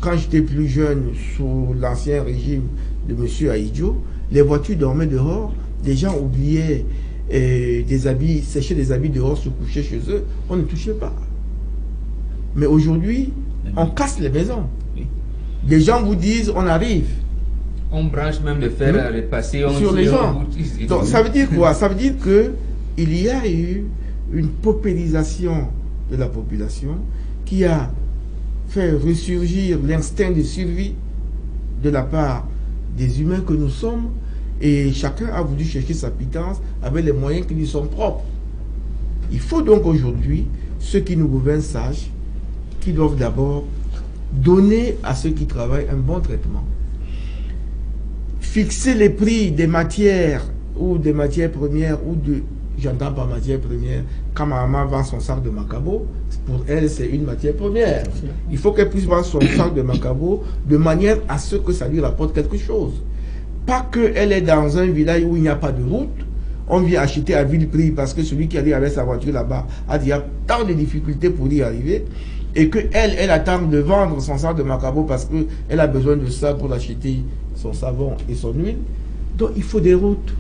quand j'étais plus jeune, sous l'ancien régime de M. Aïdjo, les voitures dormaient dehors, les gens oubliaient des habits, séchaient des habits dehors, se couchaient chez eux, on ne touchait pas. Mais aujourd'hui, on casse les maisons. Les gens vous disent, on arrive. On branche même le fer à repasser sur les gens. Donc ça veut dire quoi? Ça veut dire qu'il y a eu une paupérisation de la population qui a fait ressurgir l'instinct de survie de la part des humains que nous sommes, et chacun a voulu chercher sa pitance avec les moyens qui lui sont propres. Il faut donc aujourd'hui, ceux qui nous gouvernent sachent qu'ils doivent d'abord donner à ceux qui travaillent un bon traitement. Fixer les prix des matières ou des matières premières ou de... J'entends par matière première, quand ma maman vend son sac de macabo, pour elle c'est une matière première. Il faut qu'elle puisse vendre son sac de macabo de manière à ce que ça lui rapporte quelque chose. Pas qu'elle est dans un village où il n'y a pas de route, on vient acheter à vil prix parce que celui qui arrive avec sa voiture là-bas a déjà tant de difficultés pour y arriver, et qu'elle attend de vendre son sac de macabo parce qu'elle a besoin de ça pour acheter son savon et son huile. Donc il faut des routes.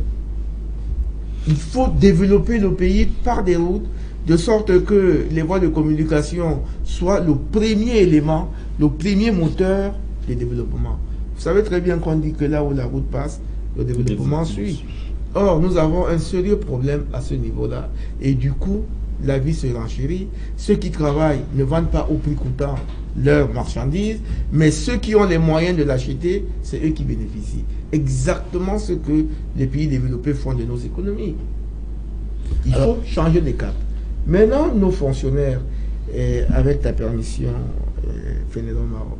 Il faut développer le pays par des routes, de sorte que les voies de communication soient le premier élément, le premier moteur du développement. Vous savez très bien qu'on dit que là où la route passe, le développement suit. Or, nous avons un sérieux problème à ce niveau-là. Et du coup, la vie se renchérit. Ceux qui travaillent ne vendent pas au prix coûtant leurs marchandises, mais ceux qui ont les moyens de l'acheter, c'est eux qui bénéficient. Exactement ce que les pays développés font de nos économies. Il faut changer de cap. Maintenant, nos fonctionnaires, avec ta permission, Fénédon Maro,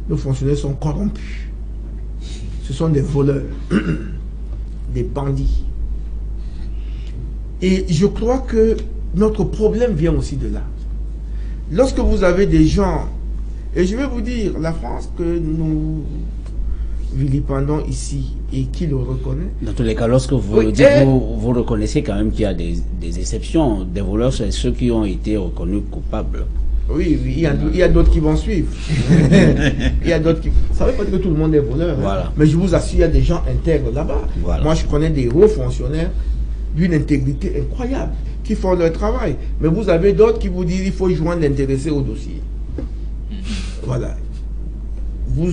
nos fonctionnaires sont corrompus. Ce sont des voleurs, des bandits. Et je crois que notre problème vient aussi de là. lorsque vous avez des gens, et je vais vous dire, la France que nous vilipendons ici et qui le reconnaît. Dans tous les cas, lorsque vous dites, vous reconnaissez quand même qu'il y a des exceptions. Des voleurs, c'est ceux qui ont été reconnus coupables. Oui, il y a d'autres qui vont suivre. Il y a d'autres qui... Ça ne veut pas dire que tout le monde est voleur. Voilà. Hein. Mais je vous assure, il y a des gens intègres là-bas. Voilà. Moi, je connais des hauts fonctionnaires d'une intégrité incroyable qui font leur travail. Mais vous avez d'autres qui vous disent qu'il faut joindre l'intéressé au dossier. Voilà. Vous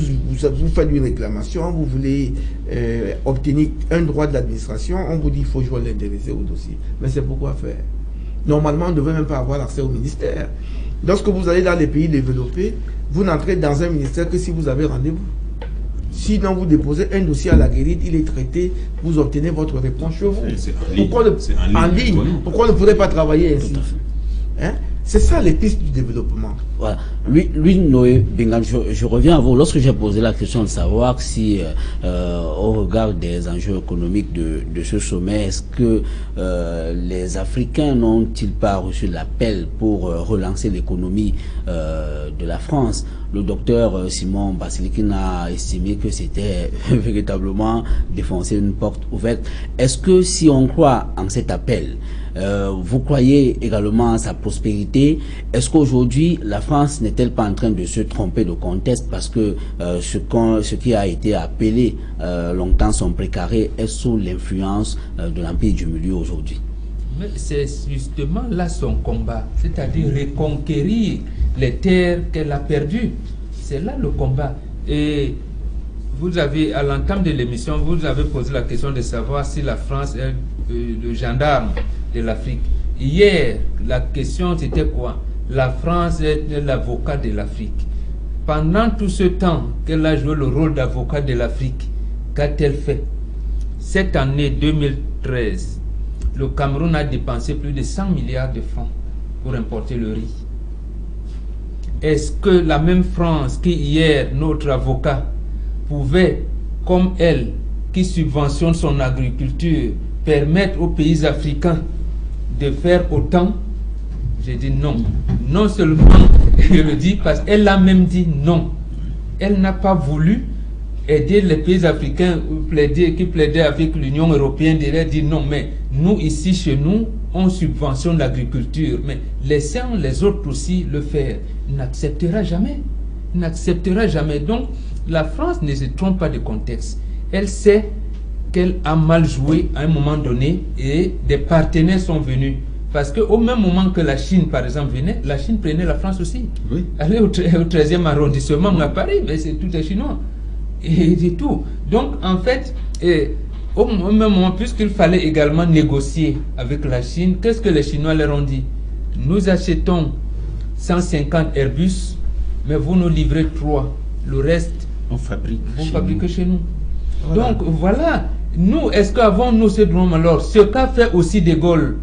faites une réclamation, vous voulez obtenir un droit de l'administration, on vous dit qu'il faut joindre l'intéressé au dossier. Mais c'est pourquoi faire? Normalement, on ne devait même pas avoir accès au ministère. Lorsque vous allez dans les pays développés, vous n'entrez dans un ministère que si vous avez rendez-vous. Sinon, vous déposez un dossier à la guérite, il est traité, vous obtenez votre réponse chez vous. Pourquoi en ligne? Pourquoi on ne pourrait pas travailler ainsi? Hein? C'est ça les pistes du développement. Voilà. Lui Noé Bingham, je reviens à vous. Lorsque j'ai posé la question de savoir si, au regard des enjeux économiques de ce sommet, est-ce que les Africains n'ont-ils pas reçu l'appel pour relancer l'économie de la France? Le docteur Simon Basilikin a estimé que c'était véritablement défoncer une porte ouverte. Est-ce que si on croit en cet appel, vous croyez également à sa prospérité? Est-ce qu'aujourd'hui, la France n'est-elle pas en train de se tromper de contexte parce que ce qui a été appelé longtemps son précaré est sous l'influence de l'Empire du Milieu aujourd'hui? Mais c'est justement là son combat, c'est-à-dire reconquérir les terres qu'elle a perdues. C'est là le combat. Et vous avez, à l'entame de l'émission, vous avez posé la question de savoir si la France est le gendarme de l'Afrique. Hier, la question c'était quoi? La France est l'avocat de l'Afrique. Pendant tout ce temps qu'elle a joué le rôle d'avocat de l'Afrique, qu'a-t-elle fait? Cette année 2013, le Cameroun a dépensé plus de 100 milliards de francs pour importer le riz. Est-ce que la même France qui hier, notre avocat, pouvait, comme elle, qui subventionne son agriculture, permettre aux pays africains de faire autant? J'ai dit non. Non seulement, je le dis parce qu'elle a même dit non. Elle n'a pas voulu aider les pays africains qui plaidaient avec l'Union européenne, de dire non, mais nous ici chez nous, on subventionne l'agriculture, mais laissons les autres aussi le faire. N'acceptera jamais. N'acceptera jamais. Donc, la France ne se trompe pas de contexte. Elle sait qu'elle a mal joué à un moment donné et des partenaires sont venus. Parce qu'au même moment que la Chine, par exemple, venait, la Chine prenait la France aussi. Oui. Aller au 13e arrondissement à Paris, mais c'est tout est chinois. Et du tout. Donc, en fait, au même moment, puisqu'il fallait également négocier avec la Chine, qu'est-ce que les Chinois leur ont dit? Nous achetons 150 Airbus, mais vous nous livrez 3. Le reste, vous fabriquez chez nous. Voilà. Donc, voilà. Nous, est-ce qu'avons-nous ce drôme alors? Ce qu'a fait aussi De Gaulle,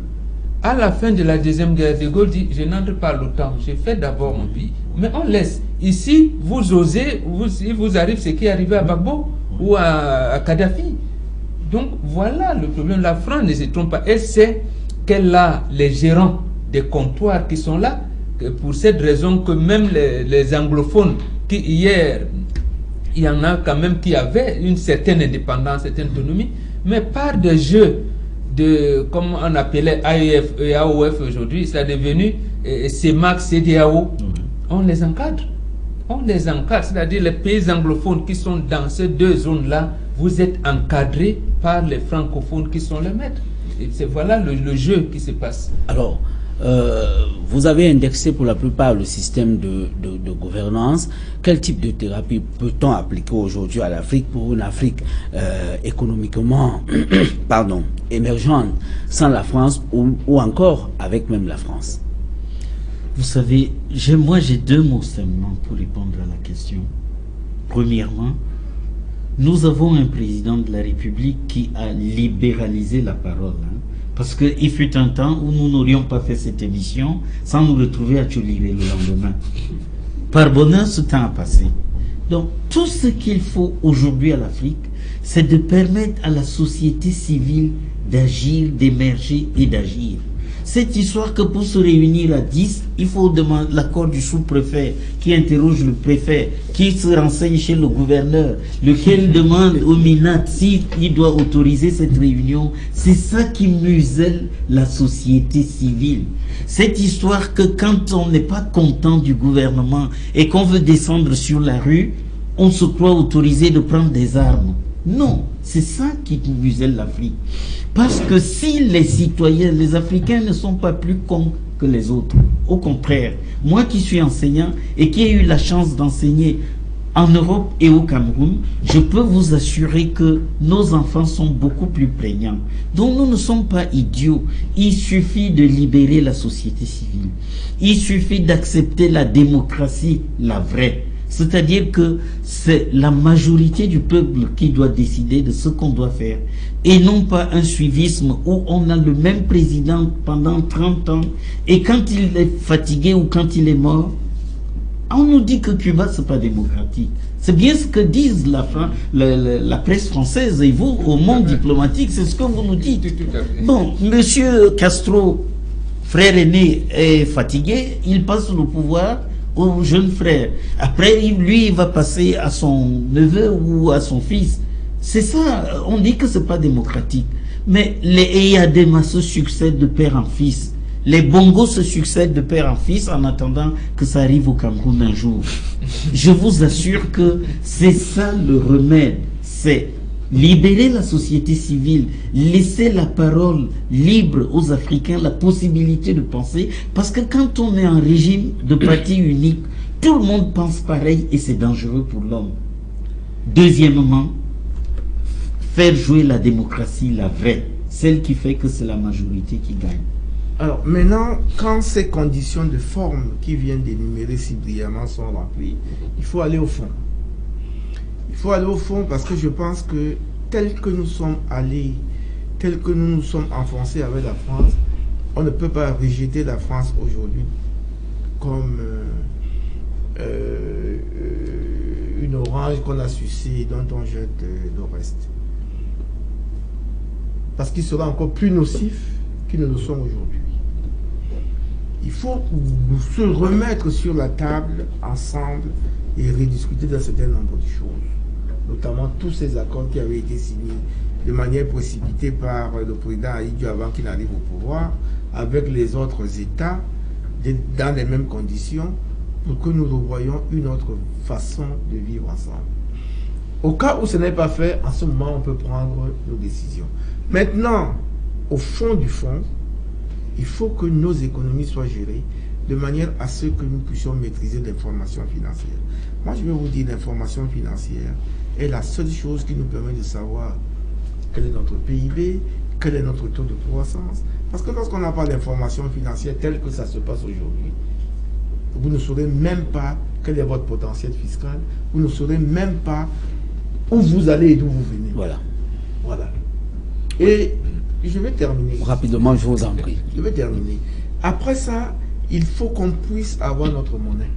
à la fin de la Deuxième Guerre, De Gaulle dit, je n'entre pas à l'OTAN, je fais d'abord mon pays. Mais on laisse. Ici, vous osez, il vous arrive ce qui est arrivé à Gbagbo ou à Kadhafi. Donc voilà le problème. La France ne se trompe pas. Elle sait qu'elle a les gérants des comptoirs qui sont là, que pour cette raison que même les anglophones, qui hier, il y en a quand même qui avaient une certaine indépendance, une certaine autonomie, mais par des jeux de, comme on appelait AEF et AOF aujourd'hui, ça est devenu CEMAC, CEDEAO, on les encadre. On les encadre, c'est-à-dire les pays anglophones qui sont dans ces deux zones-là, vous êtes encadrés par les francophones qui sont les maîtres. Et c'est voilà le jeu qui se passe. Alors, vous avez indexé pour la plupart le système de gouvernance. Quel type de thérapie peut-on appliquer aujourd'hui à l'Afrique pour une Afrique économiquement émergente sans la France ou encore avec même la France? Vous savez, moi j'ai deux mots seulement pour répondre à la question. Premièrement, nous avons un président de la République qui a libéralisé la parole. Parce qu'il fut un temps où nous n'aurions pas fait cette émission sans nous retrouver à Tcholiré le lendemain. Par bonheur, ce temps a passé. Donc, tout ce qu'il faut aujourd'hui à l'Afrique, c'est de permettre à la société civile d'agir, d'émerger et d'agir. cette histoire que pour se réunir à 10, il faut demander l'accord du sous-préfet qui interroge le préfet, qui se renseigne chez le gouverneur, lequel demande au MINAT s'il doit autoriser cette réunion. C'est ça qui muselle la société civile. Cette histoire que quand on n'est pas content du gouvernement et qu'on veut descendre sur la rue, on se croit autorisé de prendre des armes. Non, c'est ça qui muselle l'Afrique. Parce que si les citoyens, les Africains ne sont pas plus cons que les autres, au contraire, moi qui suis enseignant et qui ai eu la chance d'enseigner en Europe et au Cameroun, je peux vous assurer que nos enfants sont beaucoup plus prégnants. Donc nous ne sommes pas idiots. Il suffit de libérer la société civile. Il suffit d'accepter la démocratie, la vraie. C'est-à-dire que c'est la majorité du peuple qui doit décider de ce qu'on doit faire. Et non pas un suivisme où on a le même président pendant 30 ans et quand il est fatigué ou quand il est mort, on nous dit que Cuba, c'est pas démocratique. C'est bien ce que disent la presse française et vous, au monde diplomatique, c'est ce que vous nous dites. Bon, monsieur Castro, frère aîné, est fatigué, il passe le pouvoir au jeune frère. Après, lui, il va passer à son neveu ou à son fils. C'est ça, on dit que c'est pas démocratique. Mais les Eyadema se succèdent de père en fils. Les Bongos se succèdent de père en fils en attendant que ça arrive au Cameroun un jour. Je vous assure que c'est ça le remède. C'est libérer la société civile, laisser la parole libre aux Africains, la possibilité de penser. Parce que quand on est en régime de parti unique, tout le monde pense pareil et c'est dangereux pour l'homme. Deuxièmement, faire jouer la démocratie, la vraie, celle qui fait que c'est la majorité qui gagne. Alors maintenant, quand ces conditions de forme qui viennent d'énumérer si brillamment sont remplies, il faut aller au fond. Il faut aller au fond parce que je pense que tel que nous sommes allés, tel que nous nous sommes enfoncés avec la France, on ne peut pas rejeter la France aujourd'hui comme une orange qu'on a sucée et dont on jette le reste. Parce qu'il sera encore plus nocif qu'ils ne le sont aujourd'hui. Il faut se remettre sur la table ensemble et rediscuter d'un certain nombre de choses, notamment tous ces accords qui avaient été signés de manière précipitée par le président Ahidjo avant qu'il arrive au pouvoir, avec les autres États, dans les mêmes conditions, pour que nous revoyions une autre façon de vivre ensemble. Au cas où ce n'est pas fait, en ce moment, on peut prendre nos décisions. Maintenant, au fond du fond, il faut que nos économies soient gérées de manière à ce que nous puissions maîtriser l'information financière. Moi, je vais vous dire, l'information financière est la seule chose qui nous permet de savoir quel est notre PIB, quel est notre taux de croissance. Parce que lorsqu'on n'a pas d'information financière telle que ça se passe aujourd'hui, vous ne saurez même pas quel est votre potentiel fiscal, vous ne saurez même pas où vous allez et d'où vous venez. Voilà. Voilà. Et je vais terminer. Rapidement, je vous en prie. Je vais terminer. Après ça, il faut qu'on puisse avoir notre monnaie.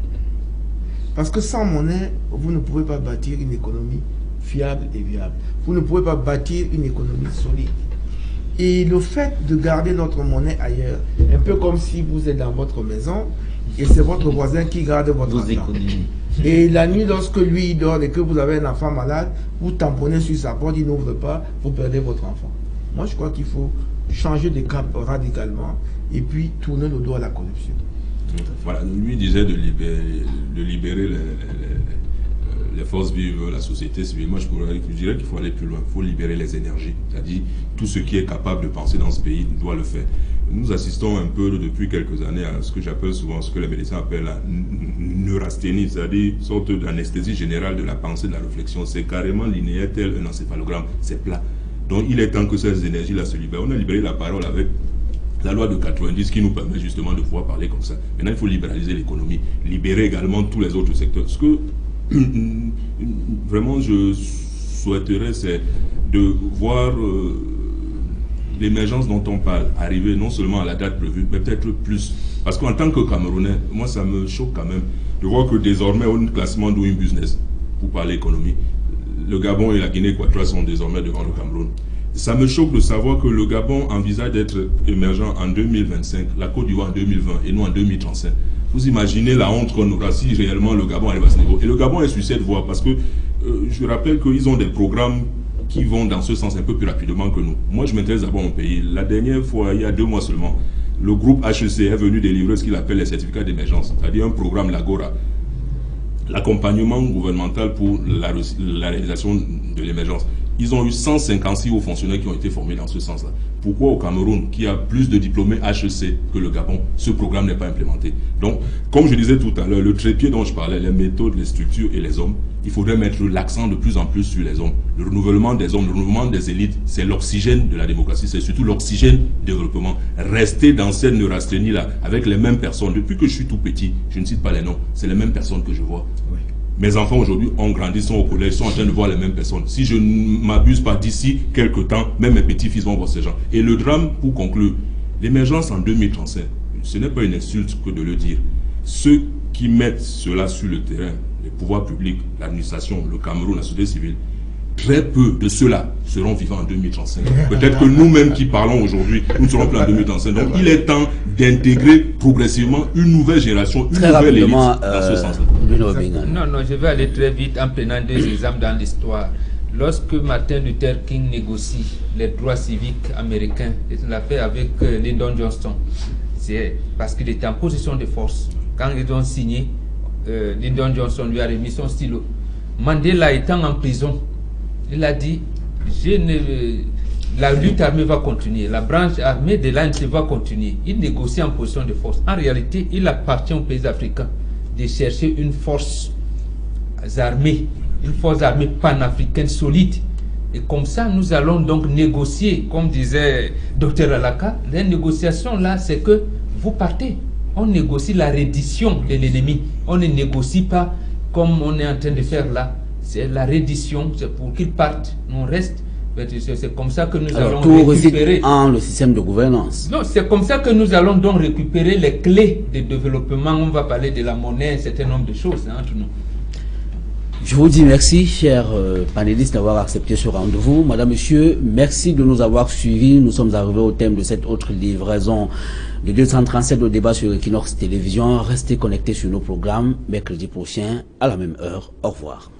Parce que sans monnaie, vous ne pouvez pas bâtir une économie fiable et viable. Vous ne pouvez pas bâtir une économie solide. Et le fait de garder notre monnaie ailleurs, un peu comme si vous êtes dans votre maison et c'est votre voisin qui garde votre argent. Et la nuit, lorsque lui il dort et que vous avez un enfant malade, vous tamponnez sur sa porte, il n'ouvre pas, vous perdez votre enfant. Moi, je crois qu'il faut changer de cap radicalement et puis tourner le dos à la corruption. Voilà, lui disait de libérer les forces vives, la société civile. Moi, je dirais qu'il faut aller plus loin. Il faut libérer les énergies. C'est-à-dire, tout ce qui est capable de penser dans ce pays doit le faire. Nous assistons un peu depuis quelques années à ce que j'appelle souvent, ce que les médecins appellent la neurasthénie, c'est-à-dire une sorte d'anesthésie générale de la pensée, de la réflexion. C'est carrément linéaire tel un encéphalogramme. C'est plat. Donc, il est temps que ces énergies-là se libèrent. On a libéré la parole avec la loi de 90 qui nous permet justement de pouvoir parler comme ça. Maintenant, il faut libéraliser l'économie, libérer également tous les autres secteurs. Ce que vraiment je souhaiterais, c'est de voir l'émergence dont on parle arriver non seulement à la date prévue, mais peut-être plus. Parce qu'en tant que Camerounais, moi ça me choque quand même de voir que désormais on a un classement doing business pour parler économie. Le Gabon et la Guinée équatoriale sont désormais devant le Cameroun. Ça me choque de savoir que le Gabon envisage d'être émergent en 2025, la Côte d'Ivoire en 2020 et nous en 2035. Vous imaginez la honte qu'on aura si réellement le Gabon arrive à ce niveau. Et le Gabon est sur cette voie parce que je rappelle qu'ils ont des programmes qui vont dans ce sens un peu plus rapidement que nous. Moi, je m'intéresse d'abord à mon pays. La dernière fois, il y a 2 mois seulement, le groupe HEC est venu délivrer ce qu'il appelle les certificats d'émergence, c'est-à-dire un programme Lagora, l'accompagnement gouvernemental pour la réalisation de l'émergence. Ils ont eu 156 hauts fonctionnaires qui ont été formés dans ce sens-là. Pourquoi au Cameroun, qui a plus de diplômés HEC que le Gabon, ce programme n'est pas implémenté? Donc, comme je disais tout à l'heure, le trépied dont je parlais, les méthodes, les structures et les hommes, il faudrait mettre l'accent de plus en plus sur les hommes. Le renouvellement des hommes, le renouvellement des élites, c'est l'oxygène de la démocratie, c'est surtout l'oxygène du développement. Rester dans cette neurasthénie-là, avec les mêmes personnes, depuis que je suis tout petit, je ne cite pas les noms, c'est les mêmes personnes que je vois. Oui. Mes enfants aujourd'hui ont grandi, sont au collège, sont en train de voir les mêmes personnes. Si je ne m'abuse pas, d'ici quelques temps, même mes petits-fils vont voir ces gens. Et le drame, pour conclure, l'émergence en 2035, ce n'est pas une insulte que de le dire. Ceux qui mettent cela sur le terrain, les pouvoirs publics, l'administration, le Cameroun, la société civile, très peu de ceux-là seront vivants en 2035. Peut-être que nous-mêmes qui parlons aujourd'hui, nous ne serons plus en 2035. Donc il est temps d'intégrer progressivement une nouvelle génération, une nouvelle élite dans ce sens-là. Non, je vais aller très vite en prenant 2 exemples dans l'histoire. Lorsque Martin Luther King négocie les droits civiques américains, il l'a fait avec Lyndon Johnson. C'est parce qu'il était en position de force. Quand ils ont signé, Lyndon Johnson lui a remis son stylo. Mandela étant en prison, il a dit, la lutte armée va continuer, la branche armée de l'ANC va continuer. Il négocie en position de force. En réalité, il appartient aux pays africains de chercher une force armée panafricaine solide. Et comme ça, nous allons donc négocier, comme disait Dr Alaka, les négociations là, c'est que vous partez. On négocie la reddition de l'ennemi. On ne négocie pas comme on est en train de faire là. C'est la reddition, c'est pour qu'ils partent. On reste. C'est comme ça que nous allons récupérer le système de gouvernance. Non, c'est comme ça que nous allons donc récupérer les clés de développement. On va parler de la monnaie, un certain nombre de choses entre nous. Je vous dis merci, chers panélistes, d'avoir accepté ce rendez-vous. Madame, Monsieur, merci de nous avoir suivis. Nous sommes arrivés au thème de cette autre livraison de 237 au débat sur Equinox Télévision. Restez connectés sur nos programmes. Mercredi prochain, à la même heure. Au revoir.